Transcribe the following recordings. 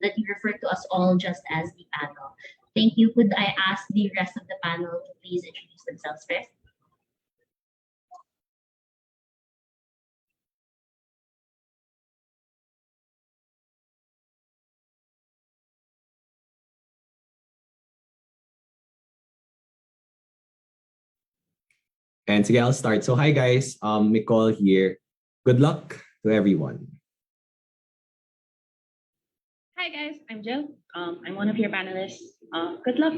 that you refer to us all just as the panel. Thank you. Could I ask the rest of the panel to please introduce themselves first? And sige, I'll start. So hi guys, Nicole here. Good luck to everyone. Hi guys, I'm Jill. I'm one of your panelists. Good luck.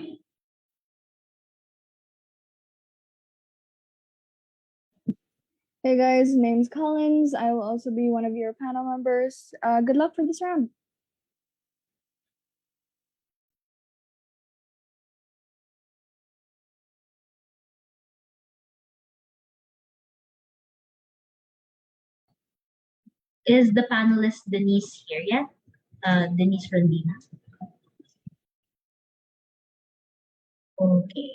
Hey guys, name's Collins. I will also be one of your panel members. Good luck for this round. Is the panelist Denise here yet? Denise Rondina. Okay.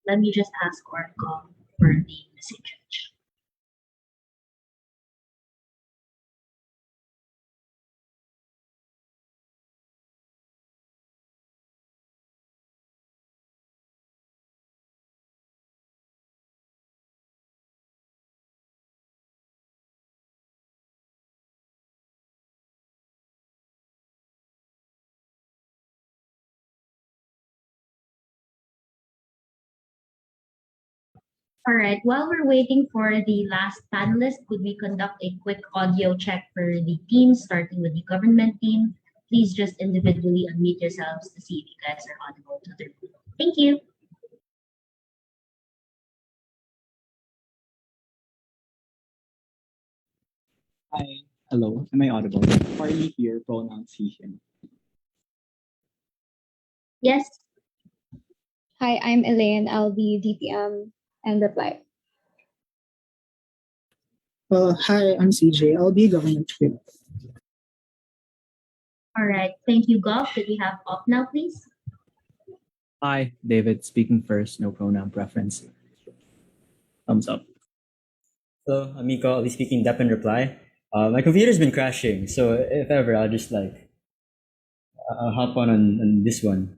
Let me just ask Orcom for the message. All right, while we're waiting for the last panelist, could we conduct a quick audio check for the teams, starting with the government team? Please just individually unmute yourselves to see if you guys are audible to the room. Thank you. Hi, hello, am I audible? Partly here, pronunciation. Yes. Hi, I'm Elaine. I'll be DPM and reply. Hi, I'm CJ. I'll be government field. All right, thank you, Goff. Could we have off now, please? Hi, David, speaking first, no pronoun preference. Thumbs up. Hello, I'm Miko. I'll be speaking Dep in reply. My computer's been crashing, so if ever, I'll just I'll hop on this one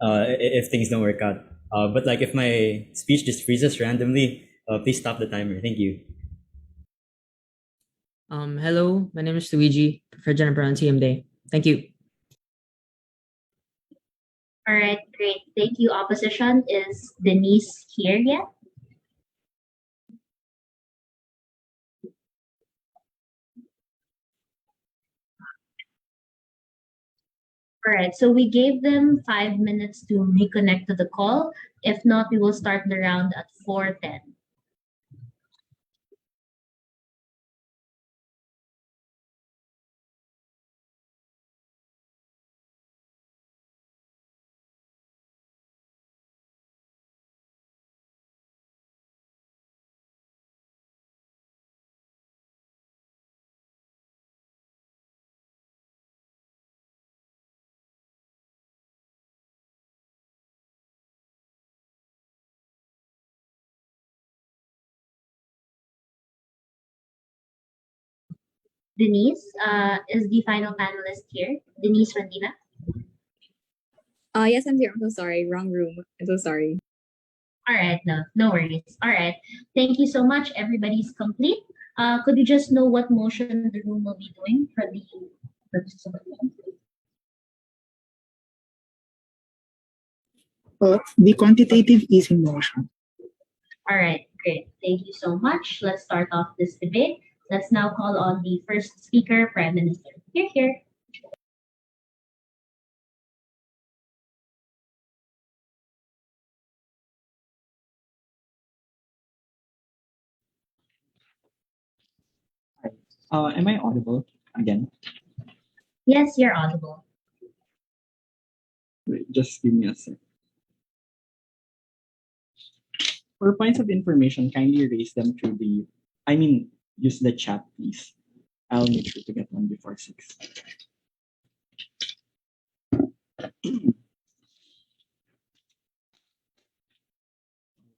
if things don't work out. But like if my speech just freezes randomly, please stop the timer. Thank you. Hello, my name is Luigi. Prefer Jennifer on TM Day. Thank you. All right, great. Thank you. Opposition, is Denise here yet? All right, so we gave them 5 minutes to reconnect to the call. If not, we will start the round at 4:10. Denise is the final panelist here. Denise Randina. Yes, I'm here. I'm so sorry. Wrong room. I'm so sorry. All right, no worries. All right, thank you so much. Everybody's complete. Could you just know what motion the room will be doing for the purposes of the room? The quantitative easing motion. All right, great. Thank you so much. Let's start off this debate. Let's now call on the first speaker, Prime Minister. Here. Am I audible again? Yes, you're audible. Wait, just give me a sec. For points of information, kindly raise them through use the chat, please. I'll make sure to get one before 6.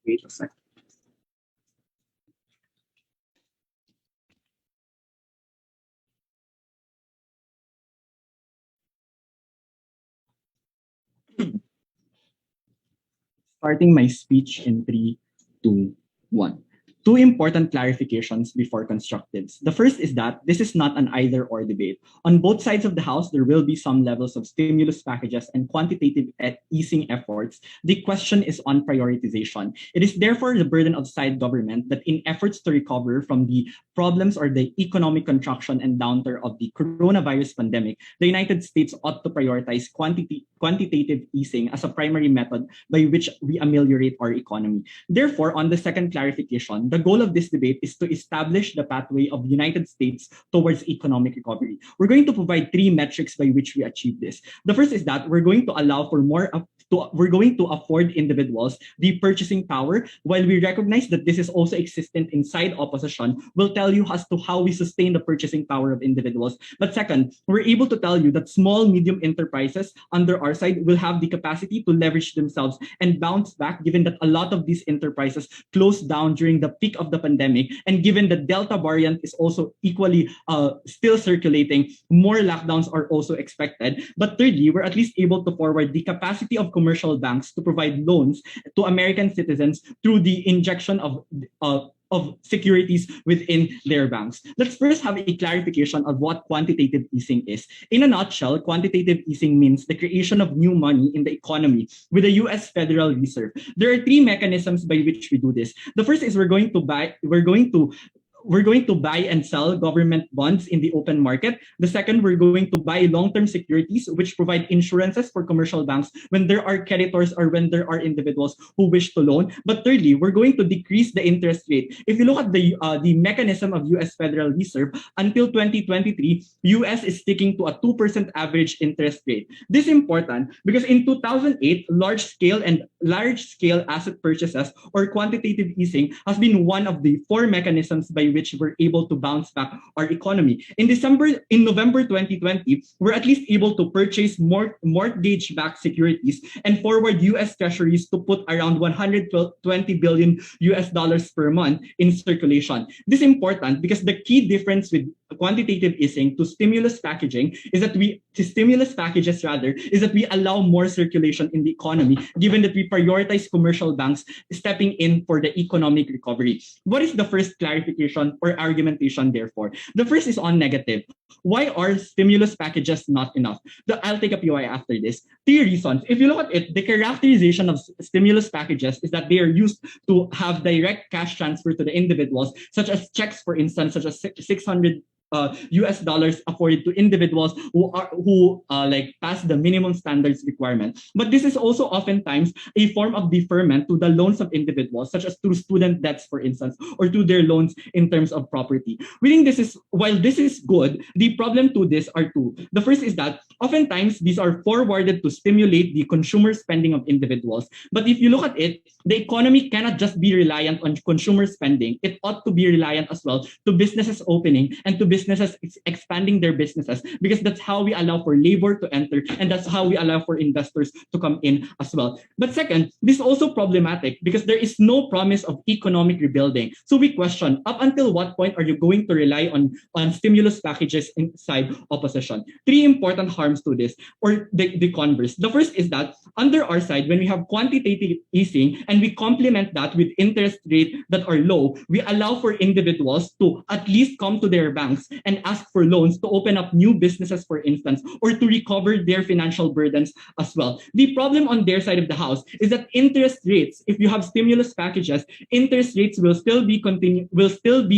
Wait a sec. starting my speech in 3, 2, 1. Two important clarifications before constructives. The first is that this is not an either-or debate. On both sides of the House, there will be some levels of stimulus packages and quantitative easing efforts. The question is on prioritization. It is therefore the burden of side government that in efforts to recover from the problems or the economic contraction and downturn of the coronavirus pandemic, the United States ought to prioritize quantitative easing as a primary method by which we ameliorate our economy. Therefore, on the second clarification, the goal of this debate is to establish the pathway of the United States towards economic recovery. We're going to provide three metrics by which we achieve this. The first is that we're going to allow for we're going to afford individuals the purchasing power, while we recognize that this is also existent inside opposition. We'll tell you as to how we sustain the purchasing power of individuals. But second, we're able to tell you that small, medium enterprises under our side will have the capacity to leverage themselves and bounce back, given that a lot of these enterprises closed down during the peak of the pandemic, and given the Delta variant is also equally still circulating, more lockdowns are also expected. But thirdly, we're at least able to forward the capacity of commercial banks to provide loans to American citizens through the injection of securities within their banks. Let's first have a clarification of what quantitative easing is. In a nutshell, quantitative easing means the creation of new money in the economy with the US Federal Reserve. There are three mechanisms by which we do this. The first is we're going to buy and sell government bonds in the open market. The second, we're going to buy long-term securities, which provide insurances for commercial banks when there are creditors or when there are individuals who wish to loan. But thirdly, we're going to decrease the interest rate. If you look at the mechanism of US Federal Reserve, until 2023, US is sticking to a 2% average interest rate. This is important because in 2008, large-scale asset purchases or quantitative easing has been one of the four mechanisms by which we're able to bounce back our economy. In November 2020, we're at least able to purchase more mortgage-backed securities and forward US treasuries to put around $120 billion per month in circulation. This is important because the key difference with quantitative easing to stimulus packages is that we allow more circulation in the economy, given that we prioritize commercial banks stepping in for the economic recovery. What is the first clarification or argumentation, therefore? The first is on negative. Why are stimulus packages not enough? I'll take a POI after this. Three reasons. If you look at it, the characterization of stimulus packages is that they are used to have direct cash transfer to the individuals, such as checks, for instance, such as $600 US dollars afforded to individuals who pass the minimum standards requirement. But this is also oftentimes a form of deferment to the loans of individuals, such as through student debts, for instance, or to their loans in terms of property. We think while this is good, the problem to this are two. The first is that oftentimes these are forwarded to stimulate the consumer spending of individuals. But if you look at it, the economy cannot just be reliant on consumer spending. It ought to be reliant as well to businesses opening and to businesses expanding their businesses, because that's how we allow for labor to enter and that's how we allow for investors to come in as well. But second, this is also problematic because there is no promise of economic rebuilding. So we question, up until what point are you going to rely on stimulus packages inside opposition? Three important harms to this, or the converse. The first is that under our side, when we have quantitative easing and we complement that with interest rates that are low, we allow for individuals to at least come to their banks and ask for loans to open up new businesses, for instance, or to recover their financial burdens as well. The problem on their side of the house is that interest rates, if you have stimulus packages, interest rates will still be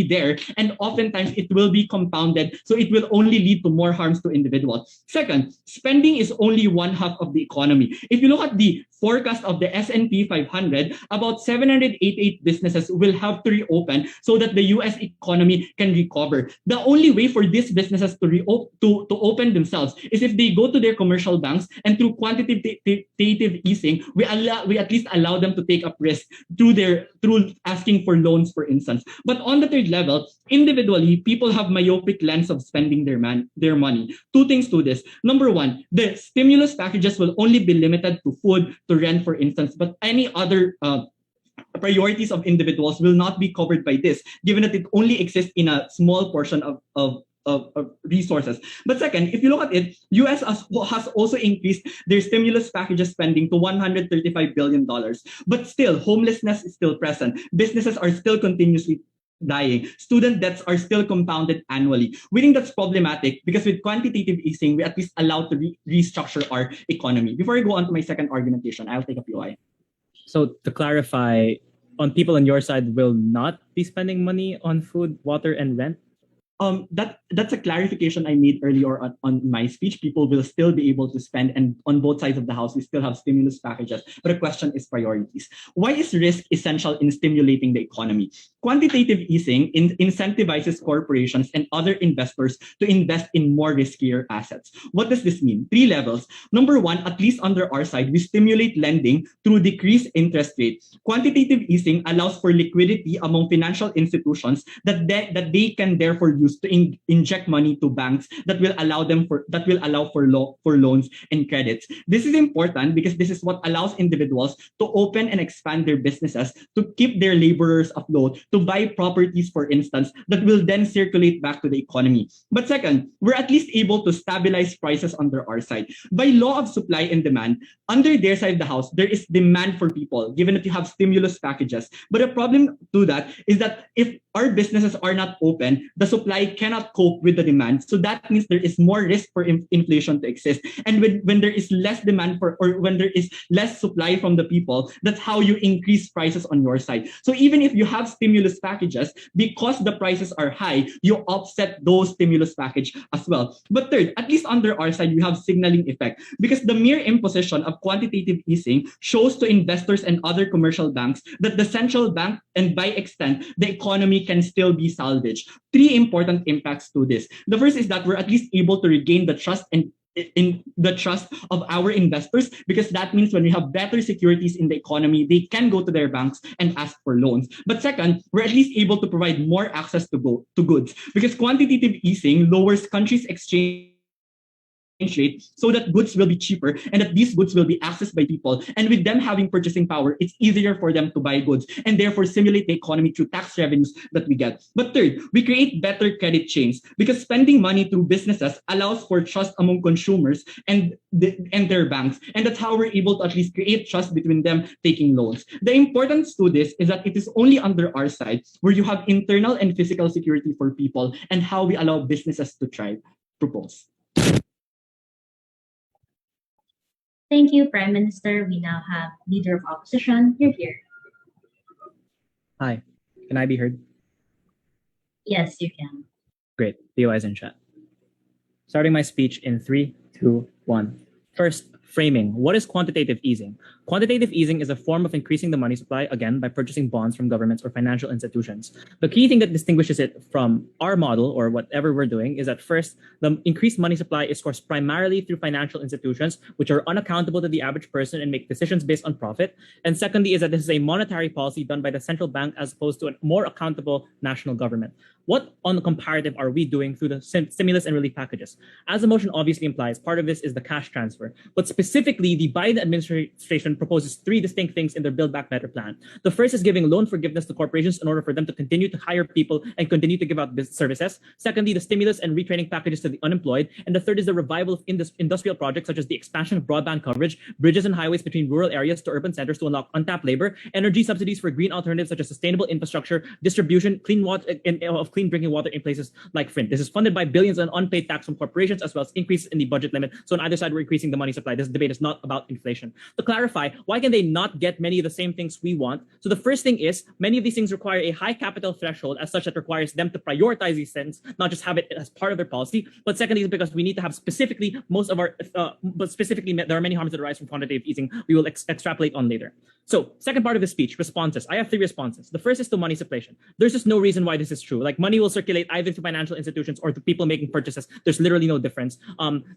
there, and oftentimes it will be compounded, so it will only lead to more harms to individuals. Second, spending is only one half of the economy. If you look at the forecast of the S&P 500, about 788 businesses will have to reopen so that the US economy can recover. The only way for these businesses to open themselves is if they go to their commercial banks, and through quantitative easing, we at least allow them to take up risk through asking for loans, for instance. But on the third level, individually, people have myopic lens of spending their money. Two things to this. Number one, the stimulus packages will only be limited to food, to rent, for instance, but any other priorities of individuals will not be covered by this, given that it only exists in a small portion of resources. But second, if you look at it, US has also increased their stimulus packages spending to $135 billion. But still, homelessness is still present. Businesses are still continuously dying. Student debts are still compounded annually. We think that's problematic because with quantitative easing, we at least allowed to restructure our economy. Before I go on to my second argumentation, I'll take a POI. So to clarify, on people on your side will not be spending money on food, water, and rent? That's a clarification I made earlier on my speech. People will still be able to spend, and on both sides of the house, we still have stimulus packages. But the question is priorities. Why is risk essential in stimulating the economy? Quantitative easing incentivizes corporations and other investors to invest in more riskier assets. What does this mean? 3 levels. Number 1, at least under our side, we stimulate lending through decreased interest rates. Quantitative easing allows for liquidity among financial institutions that they can therefore use to inject money to banks that will allow for loans and credits. This is important because this is what allows individuals to open and expand their businesses, to keep their laborers afloat, to buy properties, for instance, that will then circulate back to the economy. But second, we're at least able to stabilize prices under our side. By law of supply and demand, under their side of the house, there is demand for people, given that you have stimulus packages. But the problem to that is that if our businesses are not open, the supply cannot cope with the demand. So that means there is more risk for inflation to exist. And when there is less demand or when there is less supply from the people, that's how you increase prices on your side. So even if you have stimulus packages, because the prices are high, you offset those stimulus package as well. But third, at least under our side, you have signaling effect, because the mere imposition of quantitative easing shows to investors and other commercial banks that the central bank, and by extent, the economy, can still be salvaged. 3 important impacts to this. The first is that we're at least able to regain the trust and in the trust of our investors, because that means when we have better securities in the economy, they can go to their banks and ask for loans. But second, we're at least able to provide more access to goods, because quantitative easing lowers countries' exchange rate so that goods will be cheaper and that these goods will be accessed by people. And with them having purchasing power, it's easier for them to buy goods and therefore stimulate the economy through tax revenues that we get. But third, we create better credit chains, because spending money through businesses allows for trust among consumers and their banks. And that's how we're able to at least create trust between them taking loans. The importance to this is that it is only under our side where you have internal and physical security for people and how we allow businesses to thrive. Propose. Thank you, Prime Minister. We now have Leader of Opposition. You're here. Hi, can I be heard? Yes, you can. Great, POI's in chat. Starting my speech in 3, 2, 1. First, framing. What is quantitative easing? Quantitative easing is a form of increasing the money supply, again, by purchasing bonds from governments or financial institutions. The key thing that distinguishes it from our model, or whatever we're doing, is that first, the increased money supply is sourced primarily through financial institutions, which are unaccountable to the average person and make decisions based on profit. And secondly, is that this is a monetary policy done by the central bank as opposed to a more accountable national government. What, on the comparative, are we doing through the stimulus and relief packages? As the motion obviously implies, part of this is the cash transfer. But specifically, the Biden administration proposes 3 distinct things in their Build Back Better plan. The first is giving loan forgiveness to corporations in order for them to continue to hire people and continue to give out services. Secondly, the stimulus and retraining packages to the unemployed. And the third is the revival of industrial projects such as the expansion of broadband coverage, bridges and highways between rural areas to urban centers to unlock untapped labor, energy subsidies for green alternatives such as sustainable infrastructure, distribution, clean water, of clean drinking water in places like Flint. This is funded by billions in unpaid tax from corporations, as well as increases in the budget limit. So on either side, we're increasing the money supply. This debate is not about inflation. To clarify, why can they not get many of the same things we want? So the first thing is, many of these things require a high capital threshold as such that requires them to prioritize these things, not just have it as part of their policy. But secondly, is because we need to have specifically there are many harms that arise from quantitative easing we will extrapolate on later. So second part of the speech, responses. I have 3 responses. The first is to money supply. There's just no reason why this is true. Like, money will circulate either to financial institutions or to people making purchases. There's literally no difference.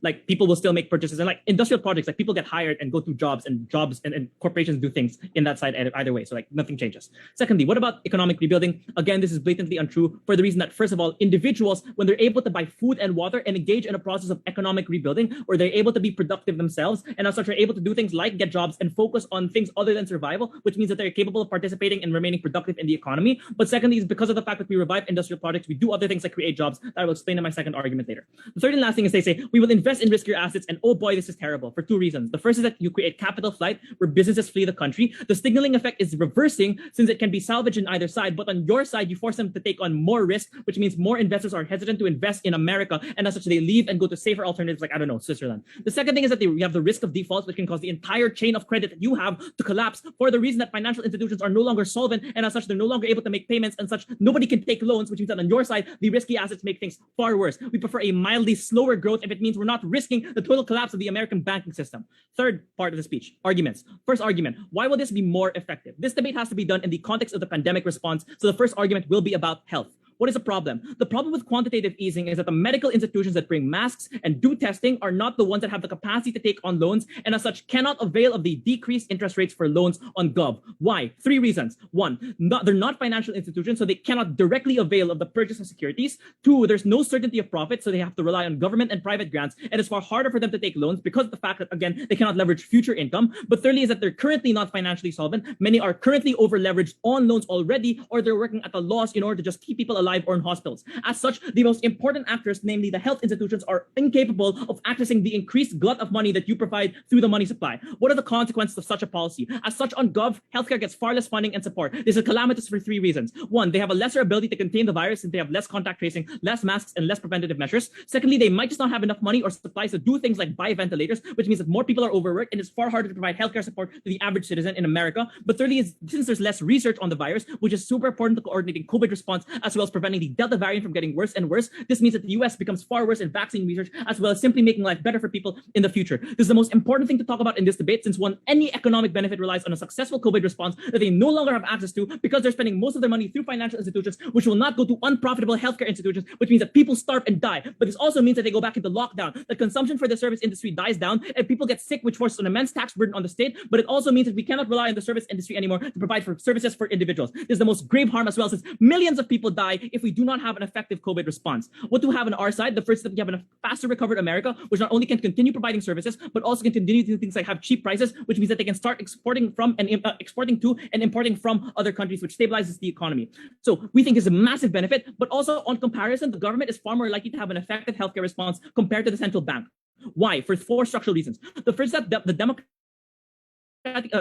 Like, people will still make purchases, and like industrial projects projects, like people get hired and go through jobs and corporations do things in that side either way. So like nothing changes. Secondly, what about economic rebuilding? Again, this is blatantly untrue for the reason that, first of all, individuals, when they're able to buy food and water and engage in a process of economic rebuilding, or they're able to be productive themselves, and as such are able to do things like get jobs and focus on things other than survival, which means that they're capable of participating and remaining productive in the economy. But secondly, is because of the fact that we revive industrial projects, we do other things like create jobs that I will explain in my second argument later. The third and last thing is they say we will invest in riskier assets, and oh boy, this is terrible for two reasons. The first is that you create capital flight where businesses flee the country. The signaling effect is reversing since it can be salvaged in either side, but on your side, you force them to take on more risk, which means more investors are hesitant to invest in America, and as such, they leave and go to safer alternatives like, I don't know, Switzerland. The second thing is that you have the risk of defaults, which can cause the entire chain of credit that you have to collapse for the reason that financial institutions are no longer solvent, and as such, they're no longer able to make payments, and such, nobody can take loans, which means that on your side, the risky assets make things far worse. We prefer a mildly slower growth if it means we're not risking the total collapse of the American banking system. Third part of the speech, arguments. First argument, why will this be more effective? This debate has to be done in the context of the pandemic response, so the first argument will be about health. What is the problem? The problem with quantitative easing is that the medical institutions that bring masks and do testing are not the ones that have the capacity to take on loans, and as such cannot avail of the decreased interest rates for loans on Gov. Why? Three reasons. One, they're not financial institutions, so they cannot directly avail of the purchase of securities. Two, there's no certainty of profit, so they have to rely on government and private grants, and it's far harder for them to take loans because of the fact that, again, they cannot leverage future income. But thirdly is that they're currently not financially solvent. Many are currently over-leveraged on loans already, or they're working at a loss in order to just keep people alive or in hospitals. As such, the most important actors, namely the health institutions, are incapable of accessing the increased glut of money that you provide through the money supply. What are the consequences of such a policy? As such, on Gov, healthcare gets far less funding and support. This is calamitous for three reasons. One, they have a lesser ability to contain the virus since they have less contact tracing, less masks, and less preventative measures. Secondly, they might just not have enough money or supplies to do things like buy ventilators, which means that more people are overworked and it's far harder to provide healthcare support to the average citizen in America. But thirdly, is since there's less research on the virus, which is super important to coordinating COVID response as well as preventing the Delta variant from getting worse and worse, this means that the US becomes far worse in vaccine research as well as simply making life better for people in the future. This is the most important thing to talk about in this debate, since any economic benefit relies on a successful COVID response that they no longer have access to because they're spending most of their money through financial institutions, which will not go to unprofitable healthcare institutions, which means that people starve and die. But this also means that they go back into lockdown, that consumption for the service industry dies down, and people get sick, which forces an immense tax burden on the state. But it also means that we cannot rely on the service industry anymore to provide for services for individuals. This is the most grave harm as well, since millions of people die if we do not have an effective COVID response. What do we have on our side? The first is that we have a faster recovered America, which not only can continue providing services, but also can continue to do things like have cheap prices, which means that they can start exporting from and exporting to and importing from other countries, which stabilizes the economy. So we think is a massive benefit, but also on comparison, the government is far more likely to have an effective healthcare response compared to the central bank. Why? For four structural reasons. The first is that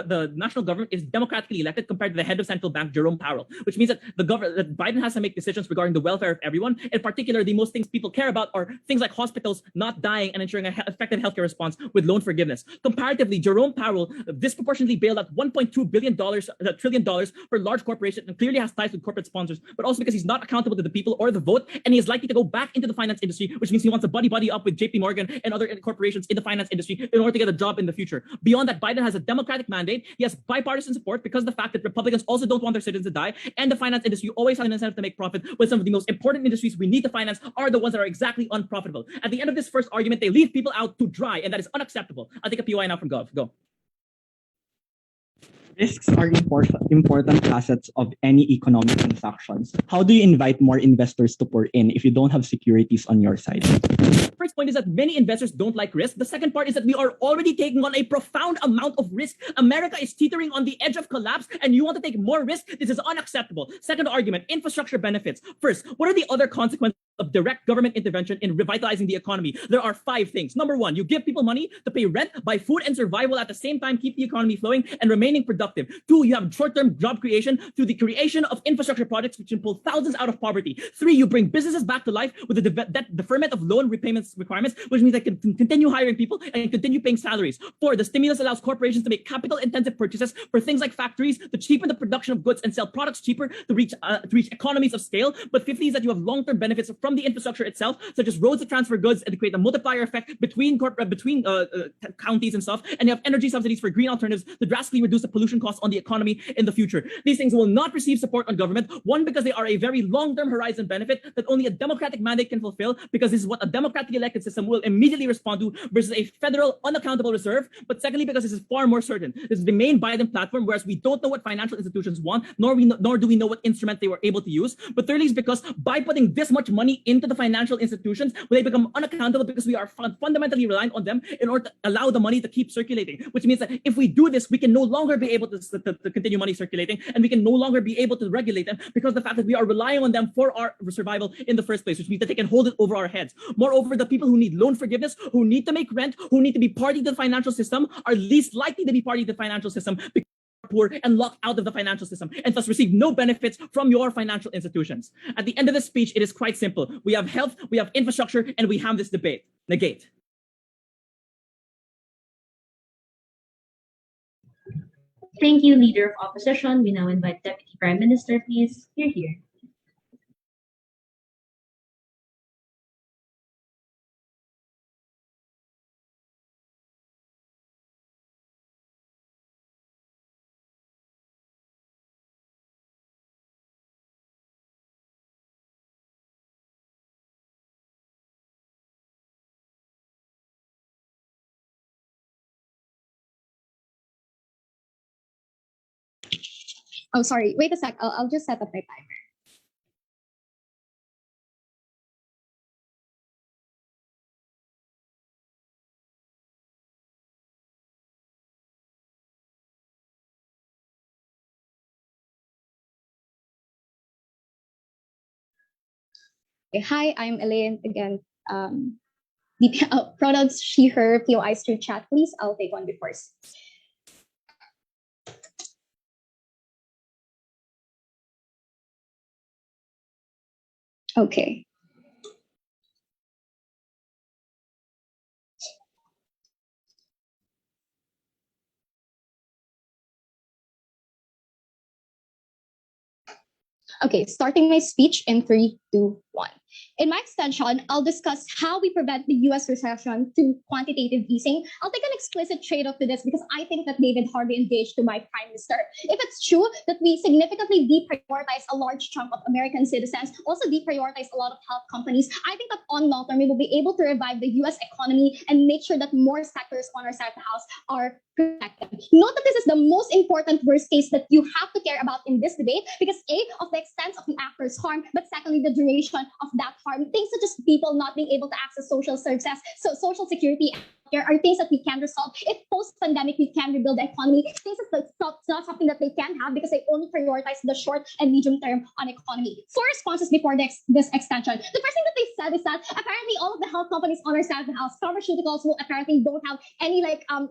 the national government is democratically elected compared to the head of central bank, Jerome Powell, which means that that Biden has to make decisions regarding the welfare of everyone. In particular, the most things people care about are things like hospitals not dying and ensuring an effective healthcare response with loan forgiveness. Comparatively, Jerome Powell disproportionately bailed out $1.2 trillion for large corporations and clearly has ties with corporate sponsors, but also because he's not accountable to the people or the vote, and he is likely to go back into the finance industry, which means he wants to buddy up with JP Morgan and other corporations in the finance industry in order to get a job in the future. Beyond that, Biden has a democratic mandate. He has bipartisan support because of the fact that Republicans also don't want their citizens to die, and the finance industry always has an incentive to make profit, when some of the most important industries we need to finance are the ones that are exactly unprofitable. At the end of this first argument, they leave people out to dry, and that is unacceptable. I'll take a POI now from Gov. Go. Risks are important assets of any economic transactions. How do you invite more investors to pour in if you don't have securities on your side? First point is that many investors don't like risk. The second part is that we are already taking on a profound amount of risk. America is teetering on the edge of collapse, and you want to take more risk? This is unacceptable. Second argument, infrastructure benefits. First, what are the other consequences of direct government intervention in revitalizing the economy? There are 5 things. Number 1, you give people money to pay rent, buy food, and survive while at the same time keep the economy flowing and remaining productive. 2, you have short-term job creation through the creation of infrastructure projects which can pull thousands out of poverty. 3, you bring businesses back to life with the deferment of loan repayments requirements, which means they can continue hiring people and continue paying salaries. 4, the stimulus allows corporations to make capital-intensive purchases for things like factories to cheapen the production of goods and sell products cheaper to reach economies of scale. But 50 is that you have long-term benefits from from the infrastructure itself, such as roads that transfer goods and to create a multiplier effect between counties and stuff. And you have energy subsidies for green alternatives to drastically reduce the pollution costs on the economy in the future. These things will not receive support on government. One, because they are a very long-term horizon benefit that only a democratic mandate can fulfill, because this is what a democratically elected system will immediately respond to versus a federal unaccountable reserve. But secondly, because this is far more certain. This is the main Biden platform, whereas we don't know what financial institutions want, nor do we know what instrument they were able to use. But thirdly, is because by putting this much money into the financial institutions, they become unaccountable because we are fundamentally reliant on them in order to allow the money to keep circulating. Which means that if we do this, we can no longer be able to continue money circulating, and we can no longer be able to regulate them because of the fact that we are relying on them for our survival in the first place, which means that they can hold it over our heads. Moreover, the people who need loan forgiveness, who need to make rent, who need to be party to the financial system, are least likely to be party to the financial system because poor and locked out of the financial system and thus receive no benefits from your financial institutions. At the end of the speech, it is quite simple. We have health, we have infrastructure, and we have this debate. Negate. Thank you, Leader of Opposition. We now invite Deputy Prime Minister, please. You're here. Oh, sorry. Wait a sec. I'll just set up my timer. Okay, hi, I'm Elaine again. Pronouns she, her, POIs through chat, please. I'll take one before. Okay. Okay, starting my speech in 3, 2, 1. In my extension, I'll discuss how we prevent the US recession through quantitative easing. I'll take an explicit trade-off to this because I think that David Harvey engaged to my prime minister. If it's true that we significantly deprioritize a large chunk of American citizens, also deprioritize a lot of health companies, I think that on long term, we will be able to revive the US economy and make sure that more sectors on our side of the house are protected. Note that this is the most important worst case that you have to care about in this debate because A, of the extent of the actor's harm, but secondly, the duration of that harm. Things such as people not being able to access social services, so social security are things that we can resolve. If post-pandemic we can rebuild the economy, things that's not something that they can have because they only prioritize the short and medium term on economy. 4 responses before this extension. The first thing that they said is that apparently all of the health companies on our side of the house, pharmaceuticals, will apparently don't have any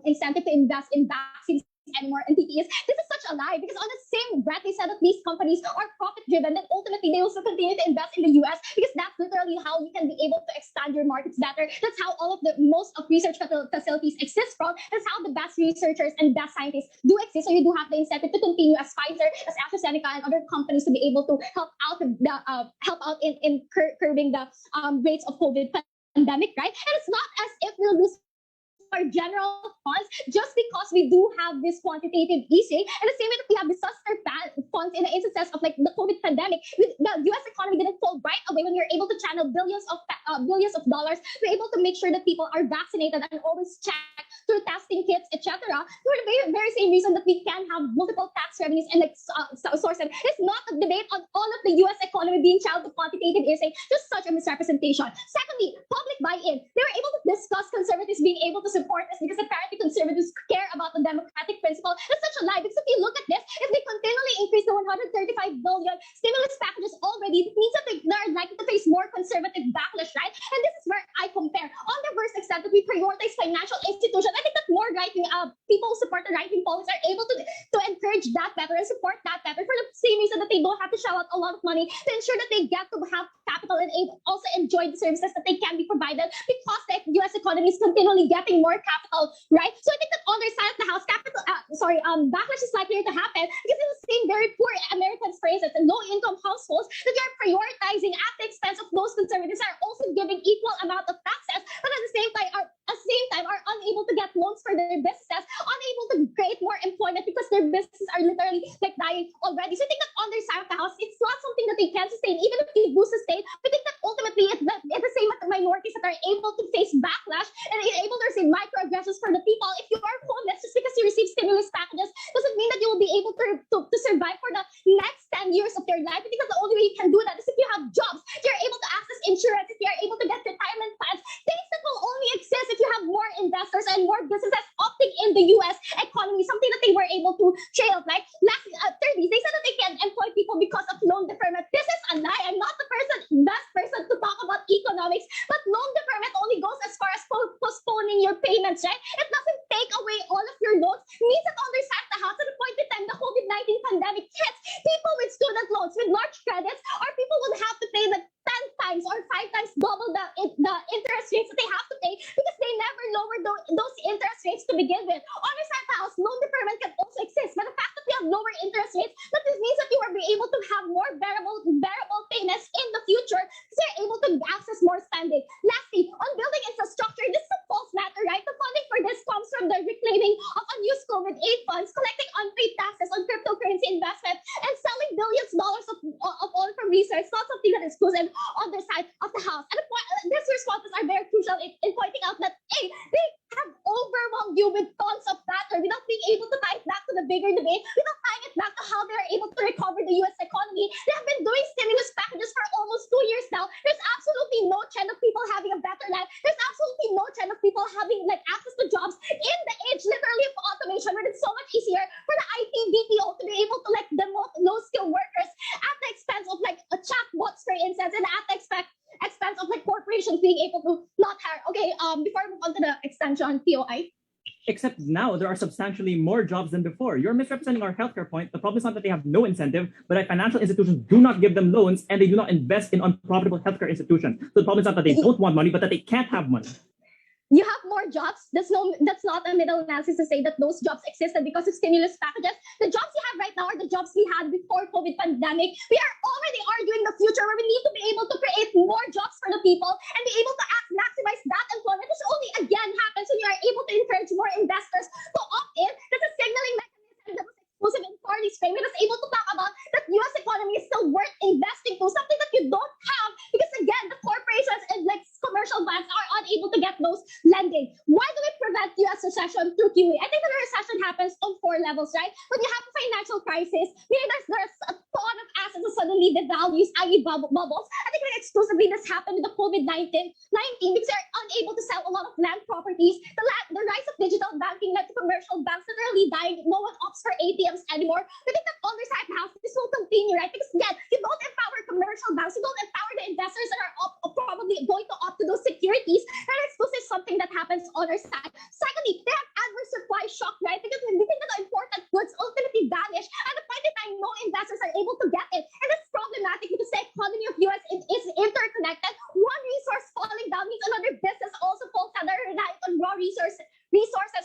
incentive to invest in vaccines anymore and PPEs. This is such a lie because on the same breath they said that these companies are profit driven, then ultimately they also continue to invest in the US because that's literally how you can be able to expand your markets better. That's how all of the most of research facilities exist from. That's how the best researchers and best scientists do exist. So you do have the incentive to continue as Pfizer, as AstraZeneca, and other companies to be able to help out in curbing the rates of COVID pandemic, right? And it's not as if we'll lose our general funds just because we do have this quantitative easing. And the same way that we have disaster funds in the instances of like the COVID pandemic, the US economy didn't fall right away when we were able to channel billions of dollars. We're able to make sure that people are vaccinated and always check through testing kits, etc. For the very same reason that we can have multiple tax revenues and sources. It's not a debate on all of the US economy being channeled to quantitative easing, just such a misrepresentation. Secondly, public buy-in. They were able to discuss conservatives being able to support this because apparently conservatives care about the democratic principle. That's such a lie because if you look at this, if they continually increase the 135 billion stimulus packages already, it means that they're likely to face more conservative backlash, right? And this is where I compare. On the verse extent that we prioritize financial institutions, I think that more right-wing people who support the right-wing policies are able to encourage that better and support that better for the same reason that they don't have to shell out a lot of money to ensure that they get to have capital and also enjoy the services that they can be provided because the US economy is continually getting more capital, right? So I think that on their side of the house, backlash is likely to happen because it's the same very poor Americans, for instance, and low-income households that they are prioritizing at the expense of those most conservatives are also giving equal amount of taxes, but at the same time are unable to get loans for their businesses, unable to create more employment because their businesses are literally like dying already. So I think that on their side of the house, it's not something that they can sustain, even if they do sustain. I think that ultimately it's the same with the minorities that are able to face backlash and are able to receive microaggressions from the people. If you are homeless just because you receive stimulus packages doesn't mean that you will be able to survive for the next 10 years of your life. I think that the only way you can do that is if you have jobs, if you're able to access insurance, if you're able to get retirement plans, things that will only exist if you have more investors and more businesses opting in the US economy, something that they were able to trail. Like lastly, thirdly, they said that they can employ people because of loan deferment. This is a lie. I'm not the best person to talk about economics, but loan deferment only goes as far as postponing your payments, right? It doesn't take away all of your loans. It means that on their side of the house, at the point in time the COVID-19 pandemic hits, people with student loans, with large credits, or people will have to pay like 10 times or 5 times double the interest rates that they have to pay because they never lowered those interest rates to begin with. On your side of the house, loan deferment can also exist, but the fact that we have lower interest rates, that this means that you will be able to have more bearable payments in the future because you're able to access more spending. Lastly, on building infrastructure, this is a false matter, right? The funding for this comes from the reclaiming of unused COVID aid funds, collecting unpaid taxes on cryptocurrency investment, and selling billions of dollars of oil from research, not something that is exclusive on their side of the house. And these responses are very crucial in pointing out that, hey, they have overwhelmed you with tons of matter without being able to tie it back to the bigger debate, without tying it back to how they're able to recover the US economy. They have been doing stimulus packages for almost 2 years now. There's absolutely no trend of people having a better life. There's absolutely no trend of people having like access to jobs in the age literally of automation, where it's so much easier for the IT BPO to be able to like demote low-skilled workers at the expense of like a chatbots, for instance, and at the expense of like corporations being able to not hire. Okay, before I move on to the extension, POI. Except now there are substantially more jobs than before. You're misrepresenting our healthcare point. The problem is not that they have no incentive, but that financial institutions do not give them loans and they do not invest in unprofitable healthcare institutions. So the problem is not that they don't want money, but that they can't have money. You have more jobs. That's not a middle analysis to say that those jobs existed because of stimulus packages. The jobs you have right now are the jobs we had before COVID pandemic. We are already arguing the future where we need to be able to create more jobs for the people and be able to maximize that employment, which only again happens when you are able to encourage more investors to opt in. That's a signaling mechanism that was exclusive in Party's frame. It was able to talk about that US economy is still worth investing to, something that you don't have because again, the corporations and like commercial banks are unable to get those lending. Why do we prevent US recession through QE? I think that the recession happens on 4 levels, right? When you have a financial crisis, meaning there's a ton of assets that suddenly devalues, i.e. bubbles. I think that exclusively this happened with the COVID-19 because they're unable to sell a lot of land properties. The rise of digital banking led to commercial banks literally dying. No one opts for ATMs anymore. I think that on their side of the house, this will continue, right? Because again, you don't empower commercial banks, you don't empower the investors that are probably going to opt to those securities. That exclusive is something that happens on our side. Secondly, they have adverse supply shock, right? Because we think that the important goods ultimately vanish. At the point in time, no investors are able to get it. And that's problematic because the economy of US is interconnected. One resource falling down means another business also falls down. They're reliant on raw resources,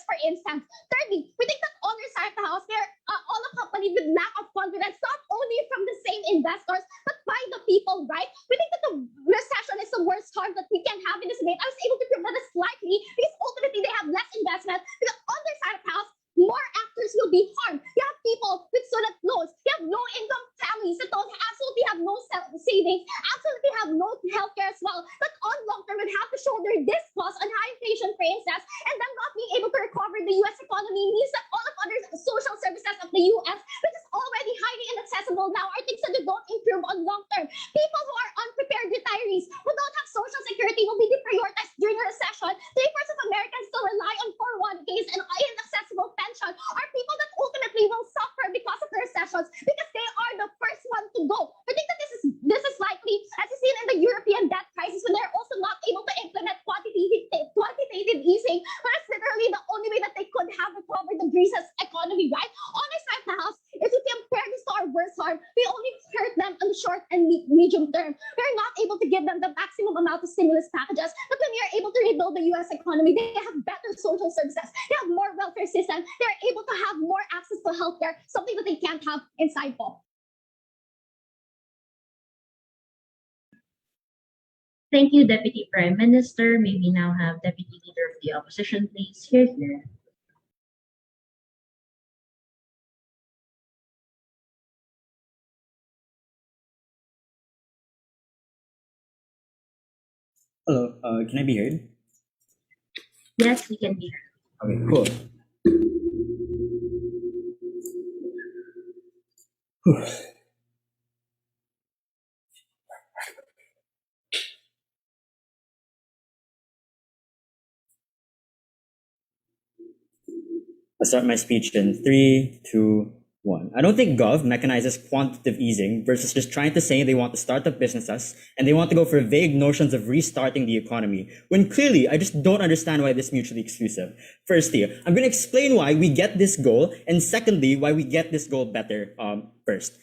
for instance. Thirdly, we think that on their side of the house, they're all accompanied with lack of confidence, not only from the same investors, but by the people, right? We think that the recession is the worst harm that we can have in this debate. I was able to prevent it slightly because ultimately they have less investment. Because on their side of the house, more actors will be harmed. You have people with student loans. You have low-income families that don't absolutely have no savings, absolutely have no healthcare as well. But on long term, would have to shoulder this cost on high inflation, for instance, and then not being able to recover the US economy means that all of other social services of the US, which is already highly inaccessible now, are things that don't improve on long term. People who are unprepared retirees who don't have social security will be deprioritized during a recession. 3/4 of Americans still rely on 401ks and inaccessible pension are people that ultimately will suffer because of the recessions because they are the first one to go. I think that this is likely, as you see in the European debt crisis, when they're also not able to implement quantitative easing, but it's literally the only way that they could have recovered the Greece's economy, right? On our side of the house, if we compare this to our worst harm, we only hurt them in the short and medium term. We're not able to give them the maximum amount of stimulus packages. But when we are able to rebuild the US economy, they have better social services, they have more welfare system, they're able to have more access to healthcare, something that they can't have inside of. Thank you, Deputy Prime Minister. May we now have Deputy Leader of the Opposition, please. Here. Hello, can I be heard? Yes, we can be heard. Okay, cool. Whew. I'll start my speech in 3, 2, 1. I don't think Gov mechanizes quantitative easing versus just trying to say they want to start up businesses and they want to go for vague notions of restarting the economy, when clearly I just don't understand why this is mutually exclusive. Firstly, I'm going to explain why we get this goal, and secondly, why we get this goal better first.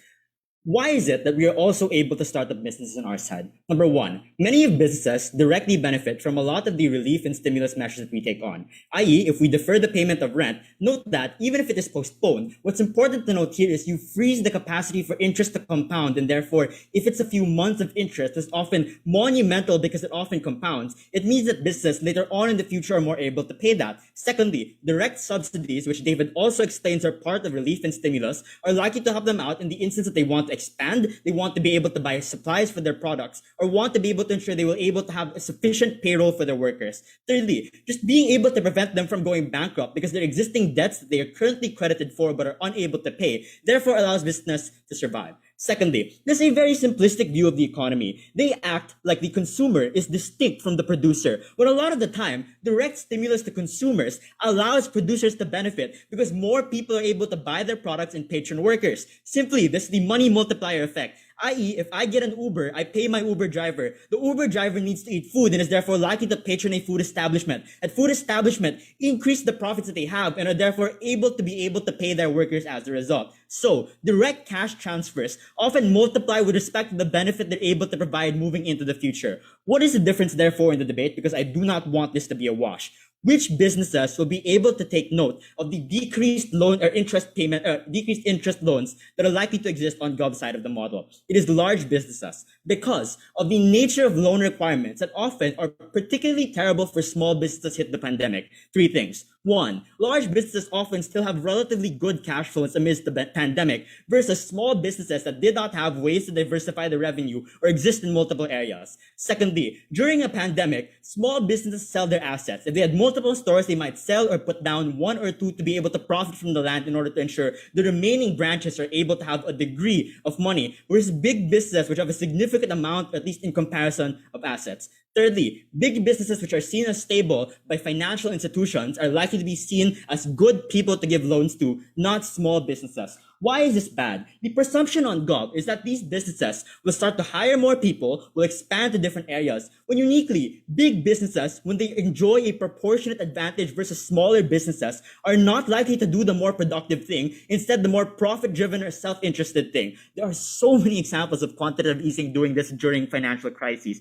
Why is it that we are also able to start up businesses on our side? Number one, many of businesses directly benefit from a lot of the relief and stimulus measures that we take on. I.e., if we defer the payment of rent, note that even if it is postponed, what's important to note here is you freeze the capacity for interest to compound, and therefore, if it's a few months of interest, it's often monumental because it often compounds. It means that businesses later on in the future are more able to pay that. Secondly, direct subsidies, which David also explains are part of relief and stimulus, are likely to help them out in the instance that they want to expand, they want to be able to buy supplies for their products, or want to be able to ensure they will be able to have a sufficient payroll for their workers. Thirdly, just being able to prevent them from going bankrupt because their existing debts that they are currently credited for but are unable to pay, therefore allows business to survive. Secondly, there's a very simplistic view of the economy. They act like the consumer is distinct from the producer, when a lot of the time, direct stimulus to consumers allows producers to benefit because more people are able to buy their products and patron workers. Simply, this is the money multiplier effect. I.e., if I get an Uber, I pay my Uber driver. The Uber driver needs to eat food and is therefore likely to patron a food establishment. At food establishment, increase the profits that they have and are therefore able to pay their workers as a result. So, direct cash transfers often multiply with respect to the benefit they're able to provide moving into the future. What is the difference, therefore, in the debate? Because I do not want this to be a wash. Which businesses will be able to take note of the decreased loan or decreased interest loans that are likely to exist on Gov side of the model? It is large businesses because of the nature of loan requirements that often are particularly terrible for small businesses hit the pandemic. Three things. One, large businesses often still have relatively good cash flows amidst the pandemic versus small businesses that did not have ways to diversify their revenue or exist in multiple areas. Secondly, during a pandemic, small businesses sell their assets. If they had multiple stores, they might sell or put down one or two to be able to profit from the land in order to ensure the remaining branches are able to have a degree of money, whereas big businesses, which have a significant amount, at least in comparison, of assets. Thirdly, big businesses which are seen as stable by financial institutions are likely to be seen as good people to give loans to, not small businesses. Why is this bad? The presumption on Gov is that these businesses will start to hire more people, will expand to different areas, when uniquely, big businesses, when they enjoy a proportionate advantage versus smaller businesses, are not likely to do the more productive thing, instead the more profit-driven or self-interested thing. There are so many examples of quantitative easing doing this during financial crises.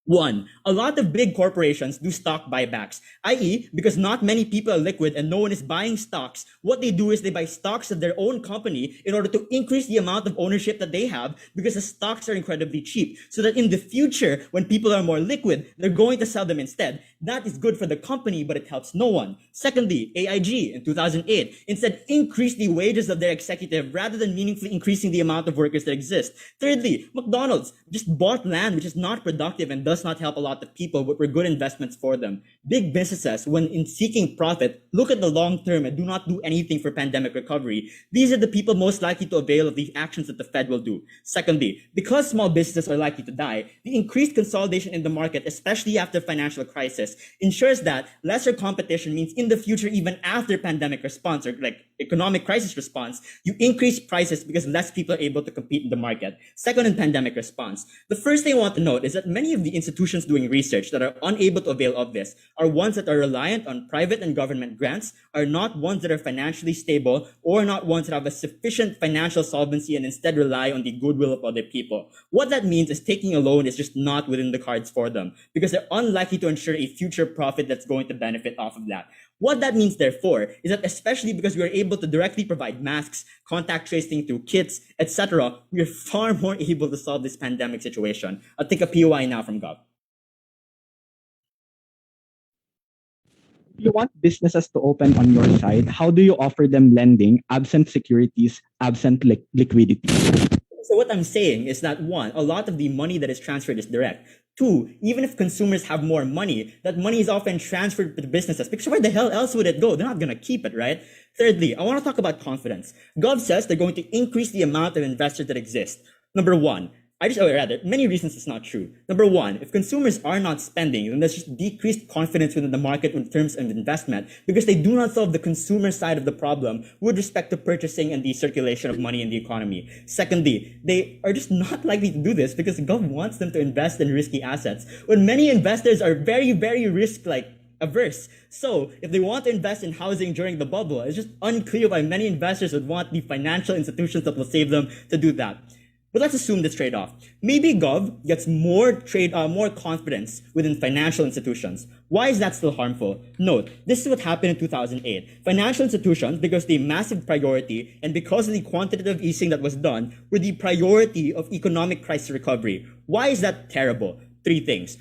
One, a lot of big corporations do stock buybacks, i.e., because not many people are liquid and no one is buying stocks, what they do is they buy stocks of their own company in order to increase the amount of ownership that they have because the stocks are incredibly cheap, so that in the future, when people are more liquid, they're going to sell them instead. That is good for the company, but it helps no one. Secondly, AIG in 2008 instead increased the wages of their executive rather than meaningfully increasing the amount of workers that exist. Thirdly, McDonald's just bought land which is not productive and does not help a lot of people, but were good investments for them. Big businesses, when in seeking profit, look at the long term and do not do anything for pandemic recovery. These are the people most likely to avail of the actions that the Fed will do. Secondly, because small businesses are likely to die, the increased consolidation in the market, especially after financial crisis, ensures that lesser competition means in the future, even after pandemic response or like economic crisis response, you increase prices because less people are able to compete in the market. Second, in pandemic response, the first thing I want to note is that many of the institutions doing research that are unable to avail of this are ones that are reliant on private and government grants, are not ones that are financially stable, or not ones that have a sufficient financial solvency and instead rely on the goodwill of other people. What that means is taking a loan is just not within the cards for them because they're unlikely to ensure a future profit that's going to benefit off of that. What that means, therefore, is that especially because we are able to directly provide masks, contact tracing through kits, etc., we are far more able to solve this pandemic situation. I'll take a POI now from Gov. You want businesses to open on your side. How do you offer them lending, absent securities, absent liquidity? So what I'm saying is that one, a lot of the money that is transferred is direct. Two, even if consumers have more money, that money is often transferred to the businesses because where the hell else would it go? They're not going to keep it, right? Thirdly, I want to talk about confidence. Gov says they're going to increase the amount of investors that exist. Number one, many reasons it's not true. Number one, if consumers are not spending, then there's just decreased confidence within the market in terms of investment because they do not solve the consumer side of the problem with respect to purchasing and the circulation of money in the economy. Secondly, they are just not likely to do this because the government wants them to invest in risky assets when many investors are very, very averse. So if they want to invest in housing during the bubble, it's just unclear why many investors would want the financial institutions that will save them to do that. But let's assume this trade-off. Maybe Gov gets more confidence within financial institutions. Why is that still harmful? Note, this is what happened in 2008. Financial institutions, because the massive priority and because of the quantitative easing that was done, were the priority of economic crisis recovery. Why is that terrible? Three things.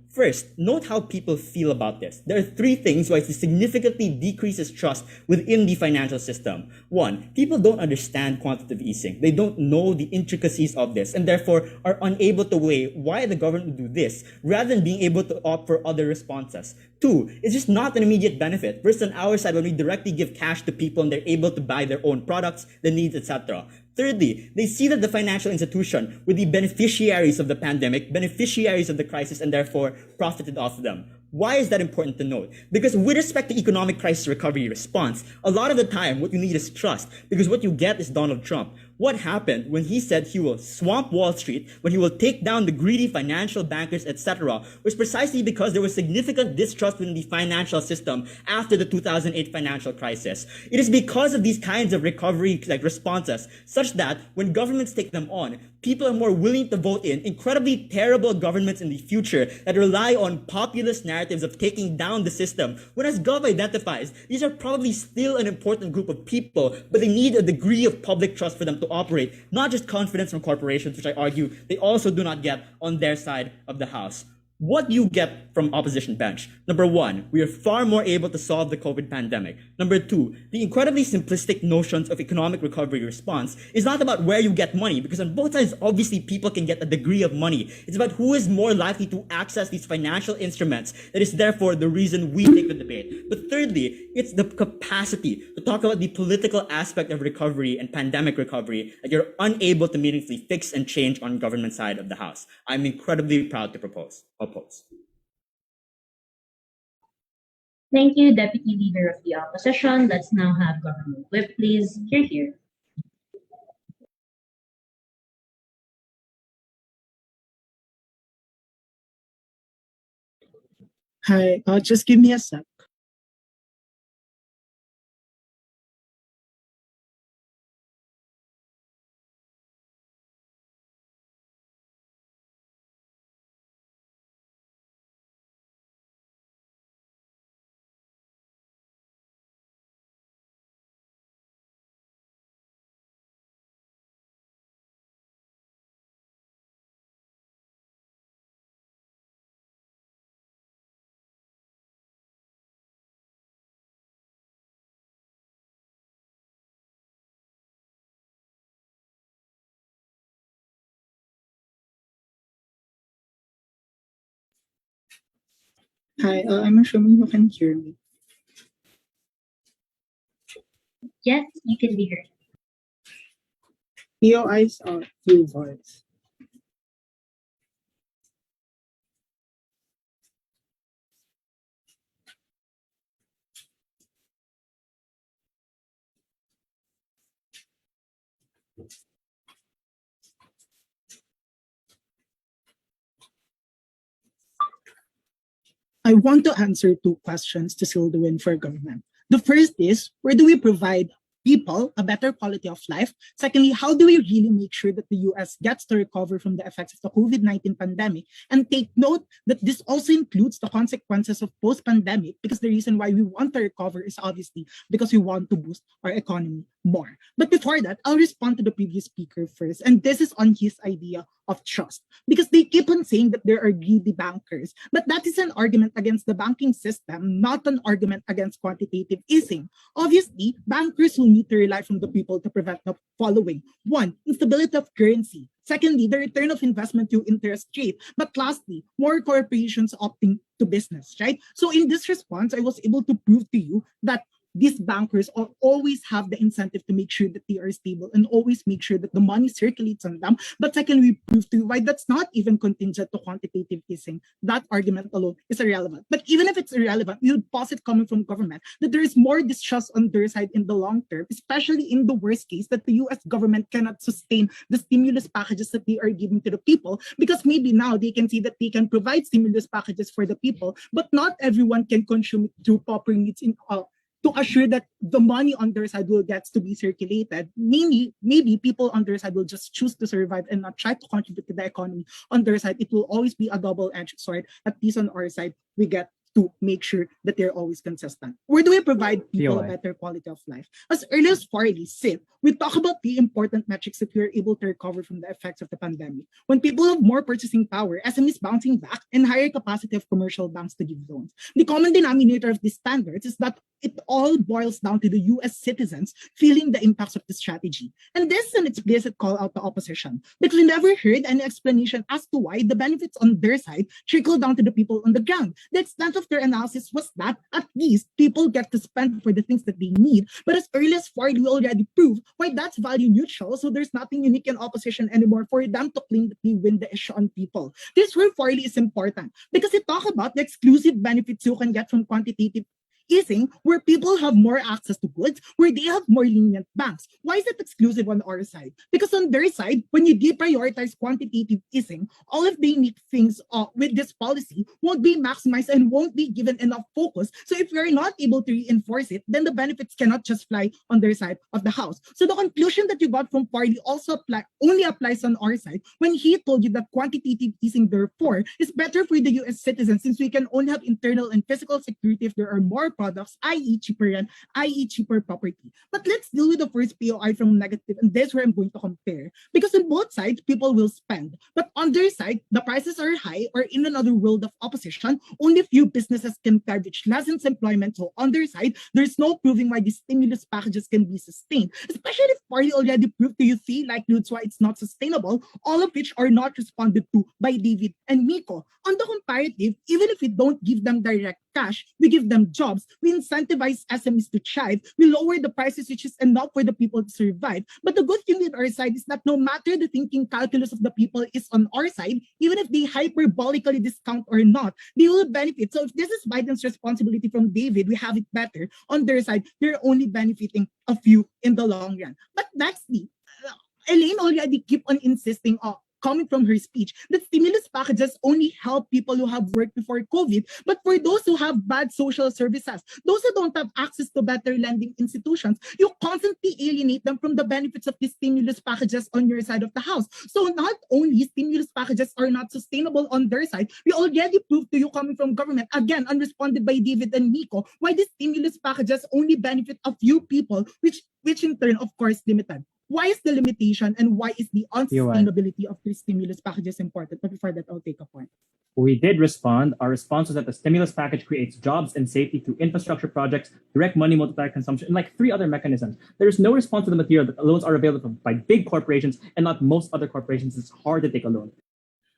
First, note how people feel about this. There are three things why it significantly decreases trust within the financial system. One, people don't understand quantitative easing. They don't know the intricacies of this and therefore are unable to weigh why the government would do this rather than being able to opt for other responses. Two, it's just not an immediate benefit. Versus on our side, when we directly give cash to people and they're able to buy their own products, their needs, etc. Thirdly, they see that the financial institution were the beneficiaries of the pandemic, beneficiaries of the crisis, and therefore profited off them. Why is that important to note? Because with respect to economic crisis recovery response, a lot of the time what you need is trust, because what you get is Donald Trump. What happened when he said he will swamp Wall Street, when he will take down the greedy financial bankers, etc., was precisely because there was significant distrust in the financial system after the 2008 financial crisis. It is because of these kinds of recovery responses, such that when governments take them on, people are more willing to vote in incredibly terrible governments in the future that rely on populist narratives of taking down the system. When as Gov identifies, these are probably still an important group of people, but they need a degree of public trust for them to operate, not just confidence from corporations, which I argue they also do not get on their side of the house. What do you get from opposition bench? Number one, we are far more able to solve the COVID pandemic. Number two, the incredibly simplistic notions of economic recovery response is not about where you get money, because on both sides, obviously people can get a degree of money. It's about who is more likely to access these financial instruments. That is therefore the reason we take the debate. But thirdly, it's the capacity to talk about the political aspect of recovery and pandemic recovery that you're unable to meaningfully fix and change on government side of the house. I'm incredibly proud to oppose. Thank you, Deputy Leader of the Opposition. Let's now have Government Whip, please. Here. Hi, just give me a sec. Hi, I'm assuming you can hear me. Yes, you can be heard. POI's full voice. I want to answer two questions to seal the win for government. The first is, where do we provide people a better quality of life? Secondly, how do we really make sure that the US gets to recover from the effects of the COVID-19 pandemic? And take note that this also includes the consequences of post-pandemic, because the reason why we want to recover is obviously because we want to boost our economy more. But before that, I'll respond to the previous speaker first. And this is on his idea of trust, because they keep on saying that there are greedy bankers. But that is an argument against the banking system, not an argument against quantitative easing. Obviously, bankers will need to rely from the people to prevent the following. One, instability of currency. Secondly, the return of investment to interest rate. But lastly, more corporations opting to business, right? So in this response, I was able to prove to you that these bankers always have the incentive to make sure that they are stable and always make sure that the money circulates on them. But second, we prove to you why that's not even contingent to quantitative easing. That argument alone is irrelevant. But even if it's irrelevant, we would posit coming from government that there is more distrust on their side in the long term, especially in the worst case that the US government cannot sustain the stimulus packages that they are giving to the people, because maybe now they can see that they can provide stimulus packages for the people, but not everyone can consume it through proper needs to assure that the money on their side will get to be circulated. Maybe people on their side will just choose to survive and not try to contribute to the economy on their side. It will always be a double-edged sword. At least on our side, we get to make sure that they're always consistent. Where do we provide people a better quality of life? As early as Farley said, we talk about the important metrics that we are able to recover from the effects of the pandemic. When people have more purchasing power, SMEs bouncing back, and higher capacity of commercial banks to give loans. The common denominator of these standards is that it all boils down to the US citizens feeling the impacts of the strategy. And this is an explicit call out to opposition, because we never heard any explanation as to why the benefits on their side trickle down to the people on the ground. The extent of their analysis was that at least people get to spend for the things that they need. But as early as Farley, we already proved why that's value neutral, so there's nothing unique in opposition anymore for them to claim that they win the issue on people. This is where Farley is important, because it talks about the exclusive benefits you can get from quantitative easing, where people have more access to goods, where they have more lenient banks. Why is it exclusive on our side? Because on their side, when you deprioritize quantitative easing, all of the unique things with this policy won't be maximized and won't be given enough focus. So if you're not able to reinforce it, then the benefits cannot just fly on their side of the house. So the conclusion that you got from Farley also only applies on our side when he told you that quantitative easing, therefore, is better for the US citizens, since we can only have internal and physical security if there are more products, i.e. cheaper rent, i.e. cheaper property. But let's deal with the first POI from negative, and that's where I'm going to compare. Because on both sides, people will spend. But on their side, the prices are high, or in another world of opposition, only few businesses can thrive, which lessens employment. So on their side, there's no proving why these stimulus packages can be sustained, especially if Party already proved to you 3 likelihoods why it's not sustainable, all of which are not responded to by David and Miko. On the comparative, even if we don't give them direct cash, we give them jobs, we incentivize SMEs to thrive, we lower the prices, which is enough for the people to survive. But the good thing with our side is that no matter the thinking calculus of the people is on our side, even if they hyperbolically discount or not, they will benefit. So if this is Biden's responsibility from David, we have it better. On their side, they're only benefiting a few in the long run. But nextly, Elaine already keep on insisting coming from her speech, that stimulus packages only help people who have worked before COVID, but for those who have bad social services, those who don't have access to better lending institutions, you constantly alienate them from the benefits of the stimulus packages on your side of the house. So not only stimulus packages are not sustainable on their side, we already proved to you coming from government, again, unresponded by David and Miko, why the stimulus packages only benefit a few people, which in turn, of course, limited. Why is the limitation and why is the unsustainability of the stimulus packages important? But before that, I'll take a point. We did respond. Our response was that the stimulus package creates jobs and safety through infrastructure projects, direct money multiplier consumption, and like 3 other mechanisms. There is no response to the material that loans are available by big corporations and not most other corporations. It's hard to take a loan.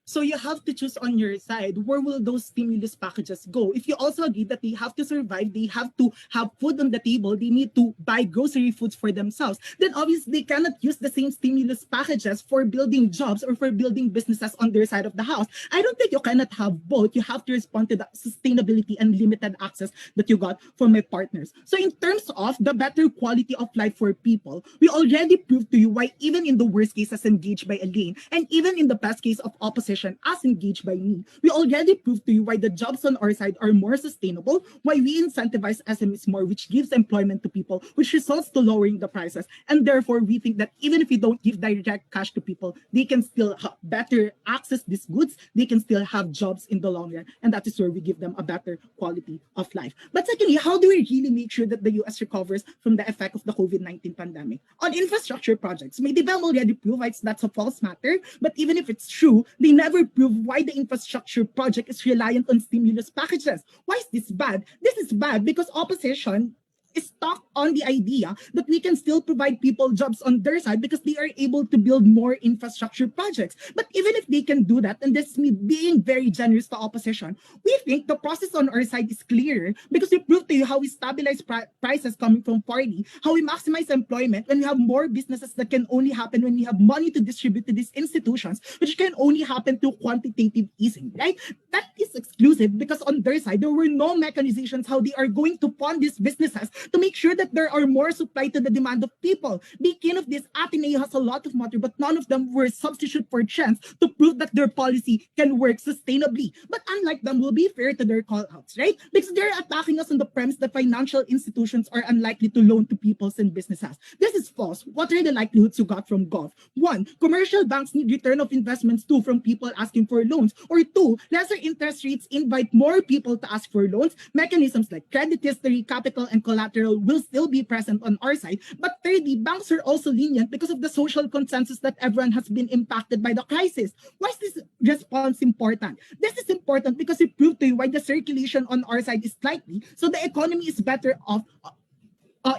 So you have to choose on your side, where will those stimulus packages go? If you also agree that they have to survive, they have to have food on the table, they need to buy grocery foods for themselves, then obviously they cannot use the same stimulus packages for building jobs or for building businesses on their side of the house. I don't think you cannot have both. You have to respond to the sustainability and limited access that you got from my partners. So in terms of the better quality of life for people, we already proved to you why even in the worst cases engaged by Elaine, and even in the best case of opposition, opposition as engaged by me, we already proved to you why the jobs on our side are more sustainable, why we incentivize SMEs more, which gives employment to people, which results to lowering the prices. And therefore, we think that even if we don't give direct cash to people, they can still better access these goods, they can still have jobs in the long run, and that is where we give them a better quality of life. But secondly, how do we really make sure that the US recovers from the effect of the COVID-19 pandemic? On infrastructure projects, maybe BEM already provides that's a false matter, but even if it's true, they never prove why the infrastructure project is reliant on stimulus packages. Why is this bad? This is bad because opposition is stuck on the idea that we can still provide people jobs on their side because they are able to build more infrastructure projects. But even if they can do that, and this is me being very generous to opposition, we think the process on our side is clearer because we prove to you how we stabilize prices coming from foreign, how we maximize employment when we have more businesses that can only happen when we have money to distribute to these institutions, which can only happen through quantitative easing, right? That is exclusive because on their side, there were no mechanizations how they are going to fund these businesses to make sure that there are more supply to the demand of people. Begin of this, Ateneo has a lot of matter, but none of them were substitute for chance to prove that their policy can work sustainably. But unlike them, we'll be fair to their call-outs, right? Because they're attacking us on the premise that financial institutions are unlikely to loan to people and businesses. This is false. What are the likelihoods you got from Gov? 1, commercial banks need return of investments too from people asking for loans. Or 2, lesser interest rates invite more people to ask for loans. Mechanisms like credit history, capital, and collateral will still be present on our side. But thirdly, banks are also lenient because of the social consensus that everyone has been impacted by the crisis. Why is this response important? This is important because it proved to you why the circulation on our side is slightly, so the economy is better off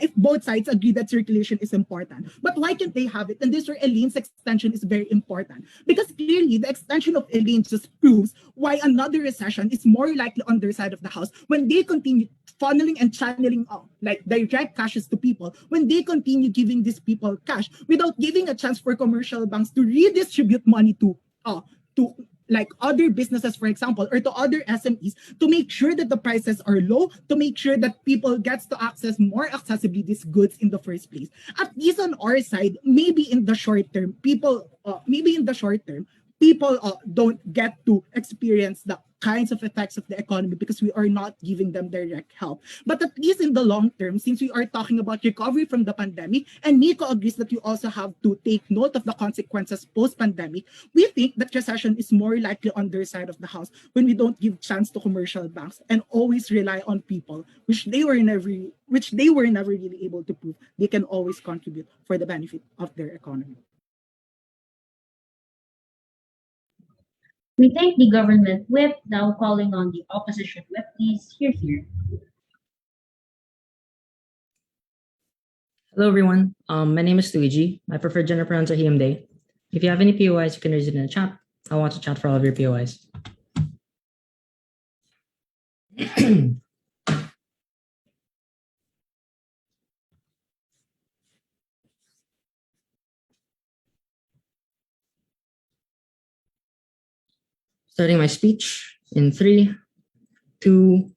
if both sides agree that circulation is important. But why can't they have it? And this is where Elaine's extension is very important. Because clearly, the extension of Elaine just proves why another recession is more likely on their side of the house when they continue funneling and channeling like direct cashes to people, when they continue giving these people cash without giving a chance for commercial banks to redistribute money to like other businesses, for example, or to other SMEs to make sure that the prices are low, to make sure that people gets to access more accessibly these goods in the first place. At least on our side, maybe in the short term, people don't get to experience the kinds of effects of the economy because we are not giving them direct help. But at least in the long term, since we are talking about recovery from the pandemic, and Nico agrees that you also have to take note of the consequences post-pandemic, we think that recession is more likely on their side of the house when we don't give chance to commercial banks and always rely on people, which they were never really able to prove they can always contribute for the benefit of their economy. We thank the government whip, now calling on the opposition whip, please. Here. Hello, everyone. My name is Luigi. My preferred gender pronouns are he, him, they. If you have any POIs, you can raise it in the chat. I want to chat for all of your POIs. Starting my speech in 3, 2,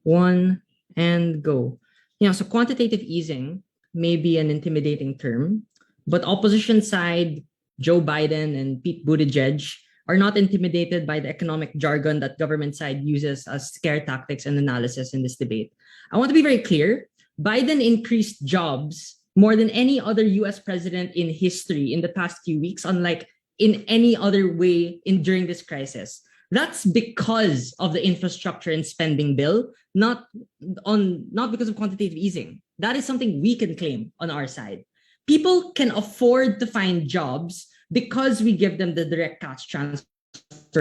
1, and go. So quantitative easing may be an intimidating term, but opposition side, Joe Biden and Pete Buttigieg, are not intimidated by the economic jargon that government side uses as scare tactics and analysis in this debate. I want to be very clear. Biden increased jobs more than any other US president in history in the past few weeks, unlike in any other way during this crisis. That's because of the infrastructure and spending bill, not because of quantitative easing. That is something we can claim on our side. People can afford to find jobs because we give them the direct cash transfer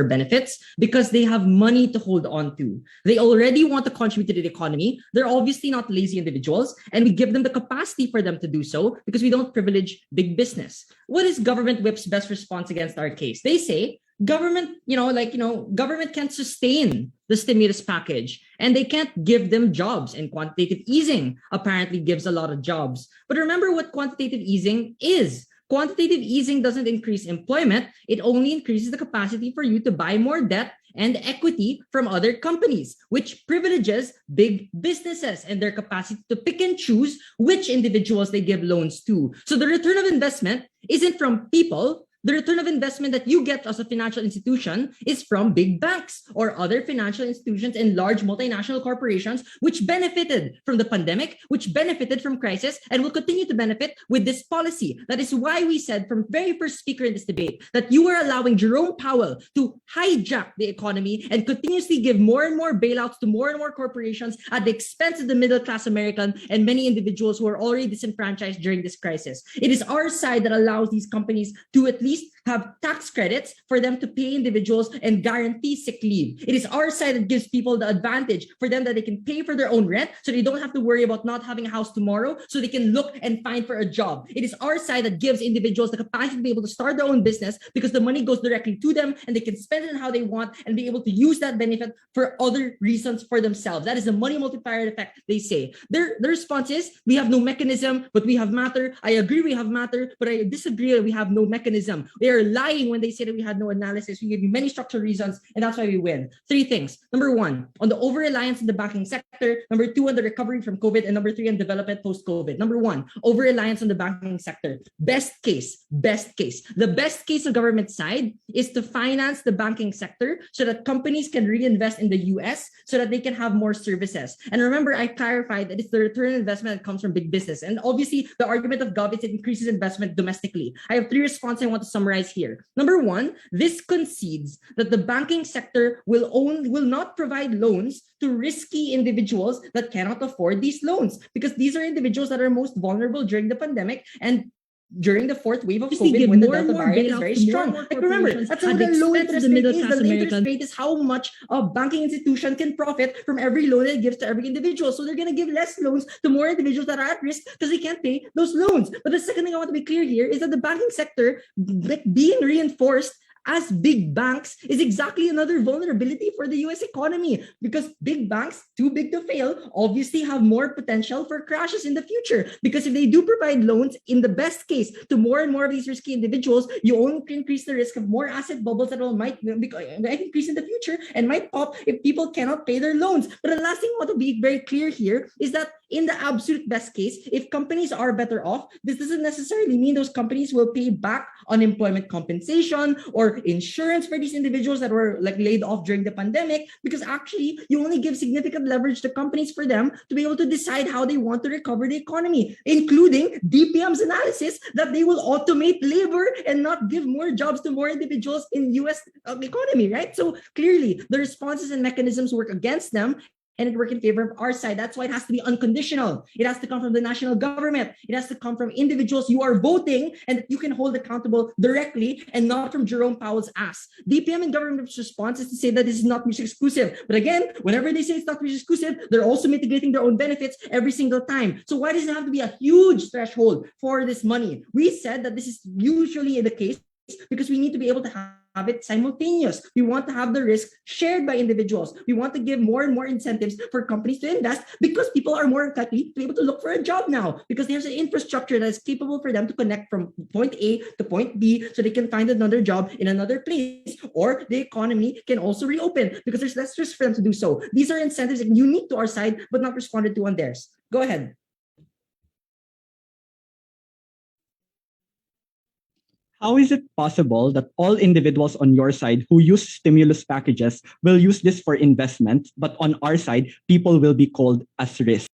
benefits, because they have money to hold on to. They already want to contribute to the economy. They're obviously not lazy individuals, and we give them the capacity for them to do so because we don't privilege big business. What is government whip's best response against our case? They say government can't sustain the stimulus package and they can't give them jobs, and quantitative easing apparently gives a lot of jobs. But remember what quantitative easing is. Quantitative easing doesn't increase employment. It only increases the capacity for you to buy more debt and equity from other companies, which privileges big businesses and their capacity to pick and choose which individuals they give loans to. So the return of investment isn't from people, the return of investment that you get as a financial institution is from big banks or other financial institutions and large multinational corporations, which benefited from the pandemic, which benefited from crisis, and will continue to benefit with this policy. That is why we said from very first speaker in this debate that you are allowing Jerome Powell to hijack the economy and continuously give more and more bailouts to more and more corporations at the expense of the middle class American and many individuals who are already disenfranchised during this crisis. It is our side that allows these companies to at least have tax credits for them to pay individuals and guarantee sick leave. It is our side that gives people the advantage for them that they can pay for their own rent so they don't have to worry about not having a house tomorrow, so they can look and find for a job. It is our side that gives individuals the capacity to be able to start their own business because the money goes directly to them and they can spend it how they want and be able to use that benefit for other reasons for themselves. That is the money multiplier effect, they say. Their response is, we have no mechanism, but we have matter. I agree we have matter, but I disagree that we have no mechanism. They are lying when they say that we had no analysis. We give you many structural reasons, and that's why we win. 3 things. Number 1, on the over-reliance in the banking sector. Number 2, on the recovery from COVID. And number 3, on development post-COVID. Number 1, over-reliance on the banking sector. Best case. The best case on government side is to finance the banking sector so that companies can reinvest in the US so that they can have more services. And remember, I clarified that it's the return on investment that comes from big business. And obviously, the argument of Gov is it increases investment domestically. I have 3 responses I want to summarize here. Number 1, this concedes that the banking sector will not provide loans to risky individuals that cannot afford these loans, because these are individuals that are most vulnerable during the pandemic and during the 4th wave of COVID when the Delta variant is very strong. Like, remember, that's how the low interest rate is. The interest rate is how much a banking institution can profit from every loan it gives to every individual. So they're going to give less loans to more individuals that are at risk because they can't pay those loans. But the second thing I want to be clear here is that the banking sector, like, being reinforced as big banks is exactly another vulnerability for the US economy, because big banks, too big to fail, obviously have more potential for crashes in the future. Because if they do provide loans, in the best case, to more and more of these risky individuals, you only increase the risk of more asset bubbles that might increase in the future and might pop if people cannot pay their loans. But the last thing I want to be very clear here is that in the absolute best case, if companies are better off, this doesn't necessarily mean those companies will pay back unemployment compensation or insurance for these individuals that were laid off during the pandemic, because actually you only give significant leverage to companies for them to be able to decide how they want to recover the economy, including DPM's analysis that they will automate labor and not give more jobs to more individuals in US economy, right? So clearly the responses and mechanisms work against them and it work in favor of our side. That's why it has to be unconditional. It has to come from the national government. It has to come from individuals you are voting and you can hold accountable directly and not from Jerome Powell's ass. DPM and government's response is to say that this is not mutually exclusive. But again, whenever they say it's not mutually exclusive, they're also mitigating their own benefits every single time. So why does it have to be a huge threshold for this money? We said that this is usually the case because we need to be able to have it simultaneous. We want to have the risk shared by individuals. We want to give more and more incentives for companies to invest because people are more likely to be able to look for a job now because there's an infrastructure that is capable for them to connect from point A to point B so they can find another job in another place, or the economy can also reopen because there's less risk for them to do so. These are incentives that unique to our side but not responded to on theirs. Go ahead. How is it possible that all individuals on your side who use stimulus packages will use this for investment, but on our side, people will be called as risk?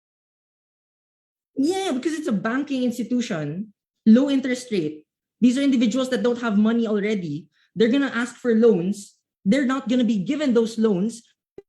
Yeah, because it's a banking institution, low interest rate. These are individuals that don't have money already. They're going to ask for loans. They're not going to be given those loans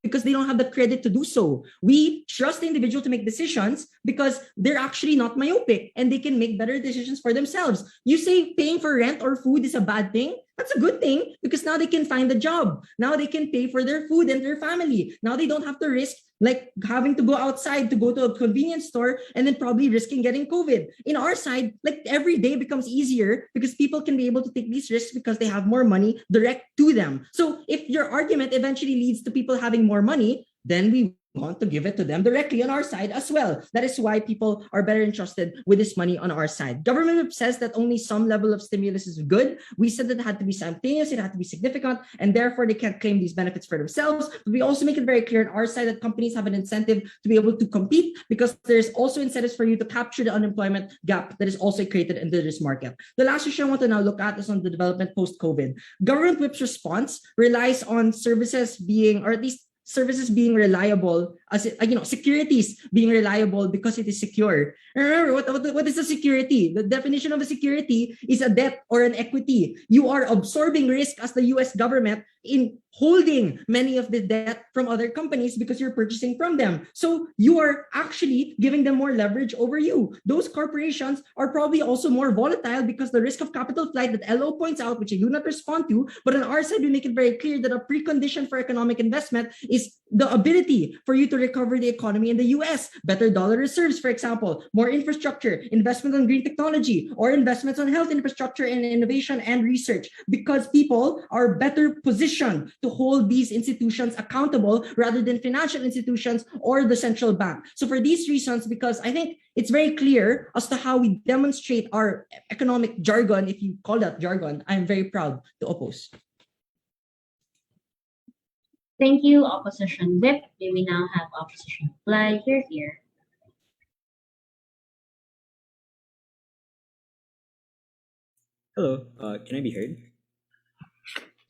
because they don't have the credit to do so. We trust the individual to make decisions because they're actually not myopic and they can make better decisions for themselves. You say paying for rent or food is a bad thing. That's a good thing because now they can find a job. Now they can pay for their food and their family. Now they don't have to risk like having to go outside to go to a convenience store and then probably risking getting COVID. In our side, like every day becomes easier because people can be able to take these risks because they have more money direct to them. So if your argument eventually leads to people having more money, then we want to give it to them directly on our side as well. That is why people are better entrusted with this money on our side. Government says that only some level of stimulus is good. We said that it had to be simultaneous, it had to be significant, and therefore they can't claim these benefits for themselves. But we also make it very clear on our side that companies have an incentive to be able to compete, because there's also incentives for you to capture the unemployment gap that is also created into this market. The last issue I want to now look at is on the development post-COVID. Government whip's response relies on services being, or at least services being reliable, as securities being reliable because it is secure. Remember, what is a security? The definition of a security is a debt or an equity. You are absorbing risk as the US government in holding many of the debt from other companies because you're purchasing from them. So you are actually giving them more leverage over you. Those corporations are probably also more volatile because the risk of capital flight that LO points out, which I do not respond to, but on our side, we make it very clear that a precondition for economic investment is the ability for you to recover the economy in the US. Better dollar reserves, for example, more infrastructure, investment on green technology, or investments on health infrastructure and innovation and research, because people are better positioned to hold these institutions accountable rather than financial institutions or the central bank. So for these reasons, because I think it's very clear as to how we demonstrate our economic jargon, if you call that jargon, I'm very proud to oppose. Thank you, Opposition Whip. May we now have Opposition Reply. Here. Hello, can I be heard?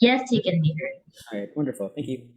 Yes, you can be heard. All right, wonderful. Thank you.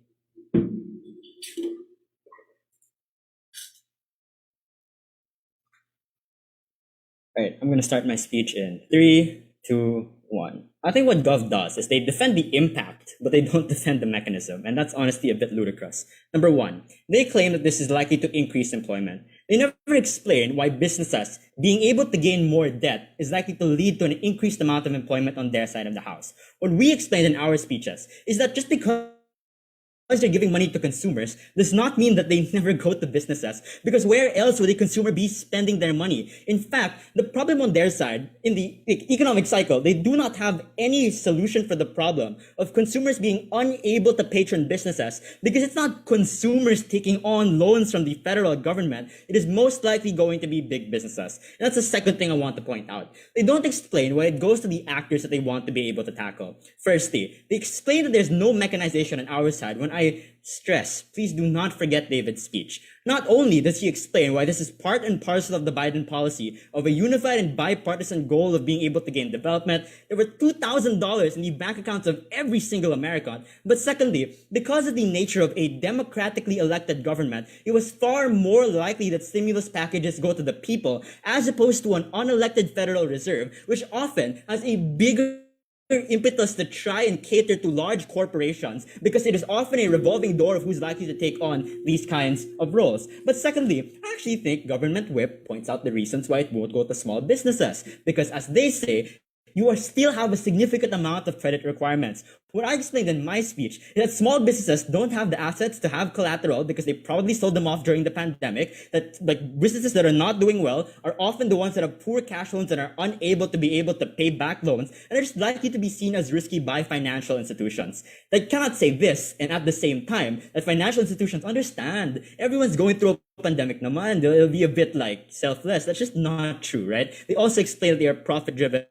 All right, I'm going to start my speech in 3, 2, 1. I think what Gov does is they defend the impact, but they don't defend the mechanism, and that's honestly a bit ludicrous. Number one, they claim that this is likely to increase employment. They never explain why businesses being able to gain more debt is likely to lead to an increased amount of employment on their side of the house. What we explained in our speeches is that just because they're giving money to consumers does not mean that they never go to businesses, because where else would a consumer be spending their money? In fact, the problem on their side, in the economic cycle, they do not have any solution for the problem of consumers being unable to patron businesses, because it's not consumers taking on loans from the federal government. It is most likely going to be big businesses. And that's the second thing I want to point out. They don't explain why it goes to the actors that they want to be able to tackle. Firstly, they explain that there's no mechanization on our side when I stress, please do not forget David's speech. Not only does he explain why this is part and parcel of the Biden policy of a unified and bipartisan goal of being able to gain development, there were $2,000 in the bank accounts of every single American. But secondly, because of the nature of a democratically elected government, it was far more likely that stimulus packages go to the people as opposed to an unelected Federal Reserve, which often has a bigger impetus to try and cater to large corporations, because it is often a revolving door of who's likely to take on these kinds of roles. But secondly, I actually think Government Whip points out the reasons why it won't go to small businesses, because as they say, you still have a significant amount of credit requirements. What I explained in my speech is that small businesses don't have the assets to have collateral because they probably sold them off during the pandemic, that like businesses that are not doing well are often the ones that have poor cash flows and are unable to be able to pay back loans, and are just likely to be seen as risky by financial institutions. They cannot say this and at the same time that financial institutions understand everyone's going through a pandemic naman, they'll be a bit like selfless. That's just not true, right? They also explain that they are profit driven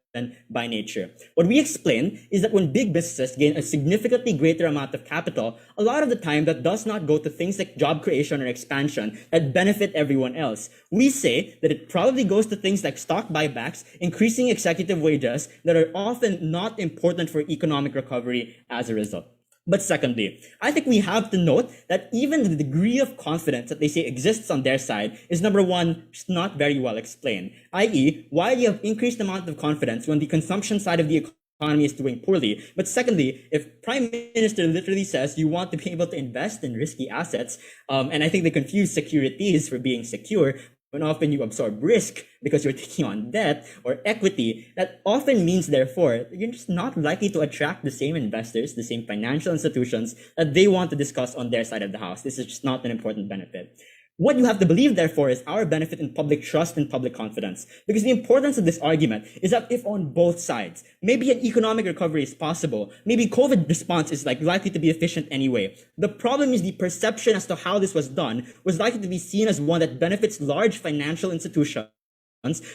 by nature. What we explain is that when big businesses gain a significantly greater amount of capital, a lot of the time that does not go to things like job creation or expansion that benefit everyone else. We say that it probably goes to things like stock buybacks, increasing executive wages that are often not important for economic recovery as a result. But secondly, I think we have to note that even the degree of confidence that they say exists on their side is, number one, just not very well explained, i.e., why do you have increased amount of confidence when the consumption side of the economy is doing poorly? But secondly, if Prime Minister literally says you want to be able to invest in risky assets, and I think they confuse securities for being secure, when often you absorb risk because you're taking on debt or equity, that often means, therefore, you're just not likely to attract the same investors, the same financial institutions that they want to discuss on their side of the house. This is just not an important benefit. What you have to believe, therefore, is our benefit in public trust and public confidence. Because the importance of this argument is that if on both sides, maybe an economic recovery is possible, maybe COVID response is likely to be efficient anyway. The problem is the perception as to how this was done was likely to be seen as one that benefits large financial institutions,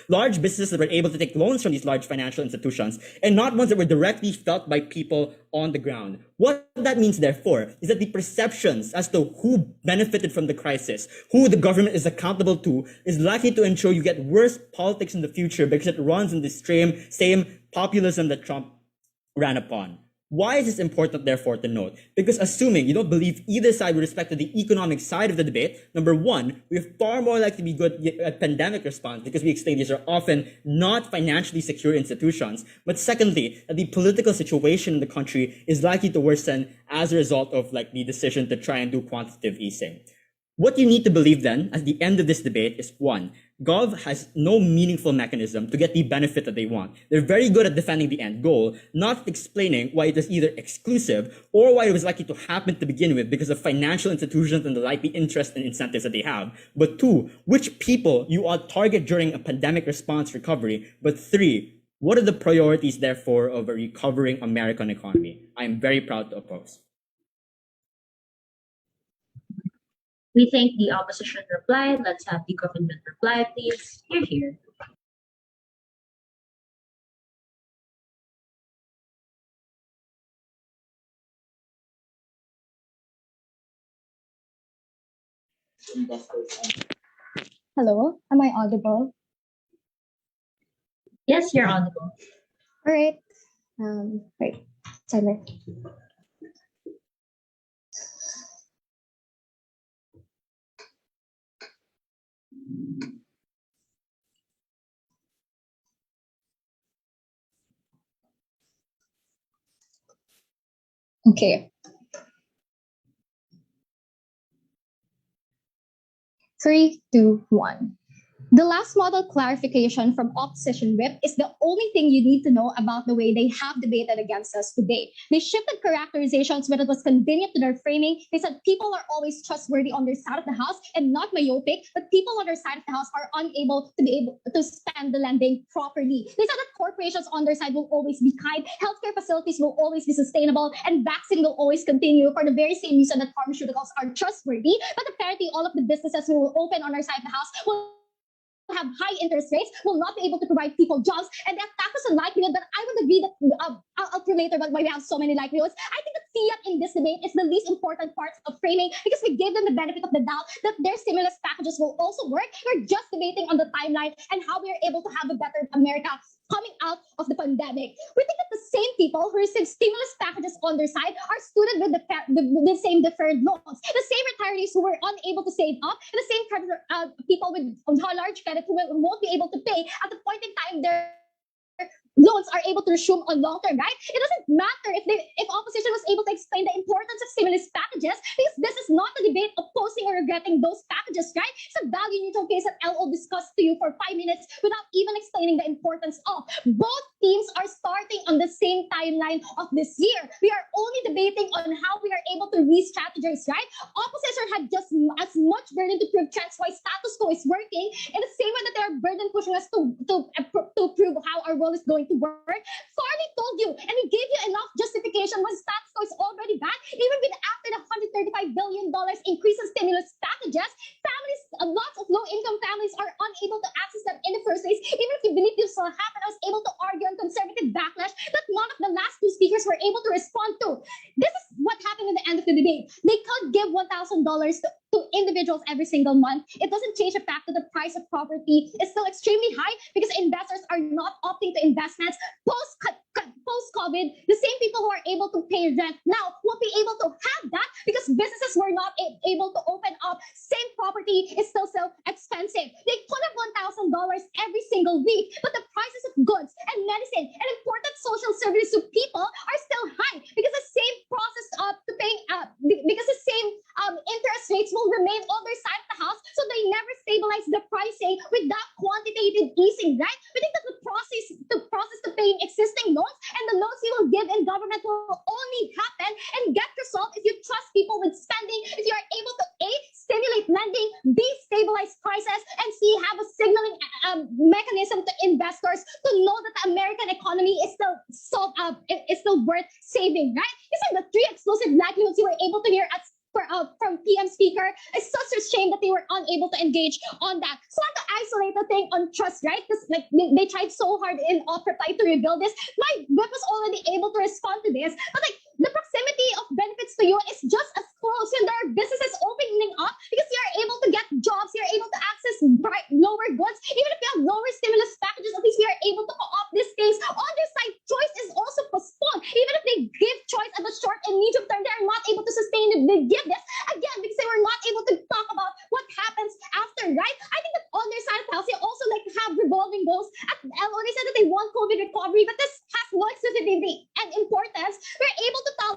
large businesses that were able to take loans from these large financial institutions, and not ones that were directly felt by people on the ground. What that means, therefore, is that the perceptions as to who benefited from the crisis, who the government is accountable to, is likely to ensure you get worse politics in the future because it runs in the same populism that Trump ran upon. Why is this important, therefore, to note? Because assuming you don't believe either side with respect to the economic side of the debate, number one, we're far more likely to be good at pandemic response because we explain these are often not financially secure institutions. But secondly, that the political situation in the country is likely to worsen as a result of the decision to try and do quantitative easing. What you need to believe then, at the end of this debate, is one, Gov has no meaningful mechanism to get the benefit that they want. They're very good at defending the end goal, not explaining why it is either exclusive or why it was likely to happen to begin with because of financial institutions and the likely interest and incentives that they have. But two, which people you ought target during a pandemic response recovery. But three, what are the priorities, therefore, of a recovering American economy? I am very proud to oppose. We thank the opposition reply. Let's have the government reply, please. Hear, hear. Hello, am I audible? Yes, you're audible. All right. Wait, timer. Okay. 3, 2, 1. The last model clarification from opposition whip is the only thing you need to know about the way they have debated against us today. They shifted characterizations when it was convenient to their framing. They said people are always trustworthy on their side of the house and not myopic, but people on their side of the house are unable to be able to spend the lending properly. They said that corporations on their side will always be kind, healthcare facilities will always be sustainable, and vaccine will always continue for the very same reason that pharmaceuticals are trustworthy. But apparently all of the businesses who will open on our side of the house will have high interest rates, will not be able to provide people jobs, and that was a likelihood that I would agree that I'll prove later why we have so many likelihoods. I think that fiat in this debate is the least important part of framing because we gave them the benefit of the doubt that their stimulus packages will also work. We're just debating on the timeline and how we are able to have a better America coming out of the pandemic. We think that the same people who receive stimulus packages on their side are students with the same deferred loans, the same retirees who were unable to save up, and the same people with large credit who won't be able to pay at the point in time their loans are able to resume on long term, right? It doesn't matter if opposition was able to explain the importance of stimulus packages because this is not a debate opposing or regretting those packages, right? It's a value neutral case that LO discussed to you for 5 minutes without even explaining the importance of. Both teams are starting on the same timeline of this year. We are only debating on how we are able to re-strategize, right? Opposition had just as much burden to prove trends why status quo is working in the same way that they are burden pushing us to prove how our world is going to work. Farley told you, and we gave you enough justification when status quo is already back. Even with after the $135 billion increase in stimulus packages, families, lots of low-income families are unable to access them in the first place. Even if you believe this will happen, I was able to argue on conservative backlash that none of the last two speakers were able to respond to. This is what happened at the end of the debate. They could give $1,000 to individuals every single month. It doesn't change the fact that the price of property is still extremely high because investors are not opting to investments post-COVID. The same people who are able to pay rent now won't be able to have that because businesses were not able to open up. Same property is still so expensive. They could have $1,000 every single week, but the prices of goods and medicine and important social services to people are still high because the same process to paying because the same interest rates will remain on their side of the house, so they never stabilize the pricing without quantitative easing, right? We think that the process to paying existing loans and the loans you will give in government will only happen and get resolved if you trust people with spending, if you are able to A, stimulate lending, B, PM speaker. It's such a shame that they were unable to engage on that. So not to isolate the thing on trust, right? Because like they tried so hard in reply to rebuild this. My whip was already able to respond to this, but like the proximity of benefits to you is just as close. And there are businesses opening up because you're able to get jobs, you're able to access lower goods. Even if you have lower stimulus packages, at least we are able to co-opt these things. On their side, choice is also postponed. Even if they give choice at the short and medium term, they are not able to sustainably give this again because they were not able to talk about what happens after, right? I think that on their side of the house, they also like to have revolving goals. At LO, they said that they want COVID recovery, but this has no exclusivity and importance. We're able to tell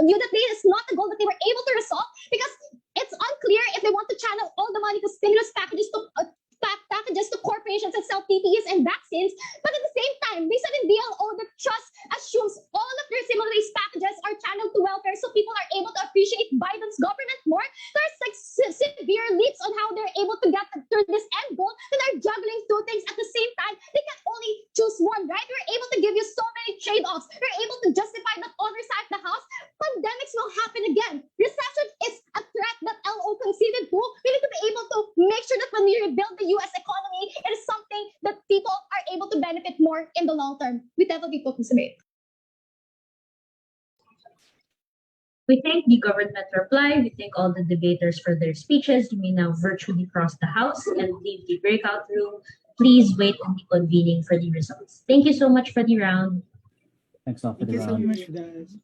you that this is not the goal that they were able to resolve because it's unclear if they want to channel all the money to stimulus packages to corporations that sell PPEs and vaccines. But at the same time, they said in DLO that trust assumes all of their stimulus packages are channeled to welfare so people are able to appreciate Biden's government more. There's like severe leaps on how they're able to get to this end goal. And they're juggling two things at the same time. They can only choose one, right? We're able to give you so many trade-offs. We're able to justify that other side of the house. Pandemics will happen again. Recession is a threat that LO conceded to. We need to be able to make sure that when we rebuild the US economy, it is something that people are able to benefit more in the long term. We THBT the We thank the government reply. We thank all the debaters for their speeches. You may now virtually cross the house and leave the breakout room. Please wait on the convening for the results. Thank you so much for the round. Thanks all for Thank the you so round. much, guys.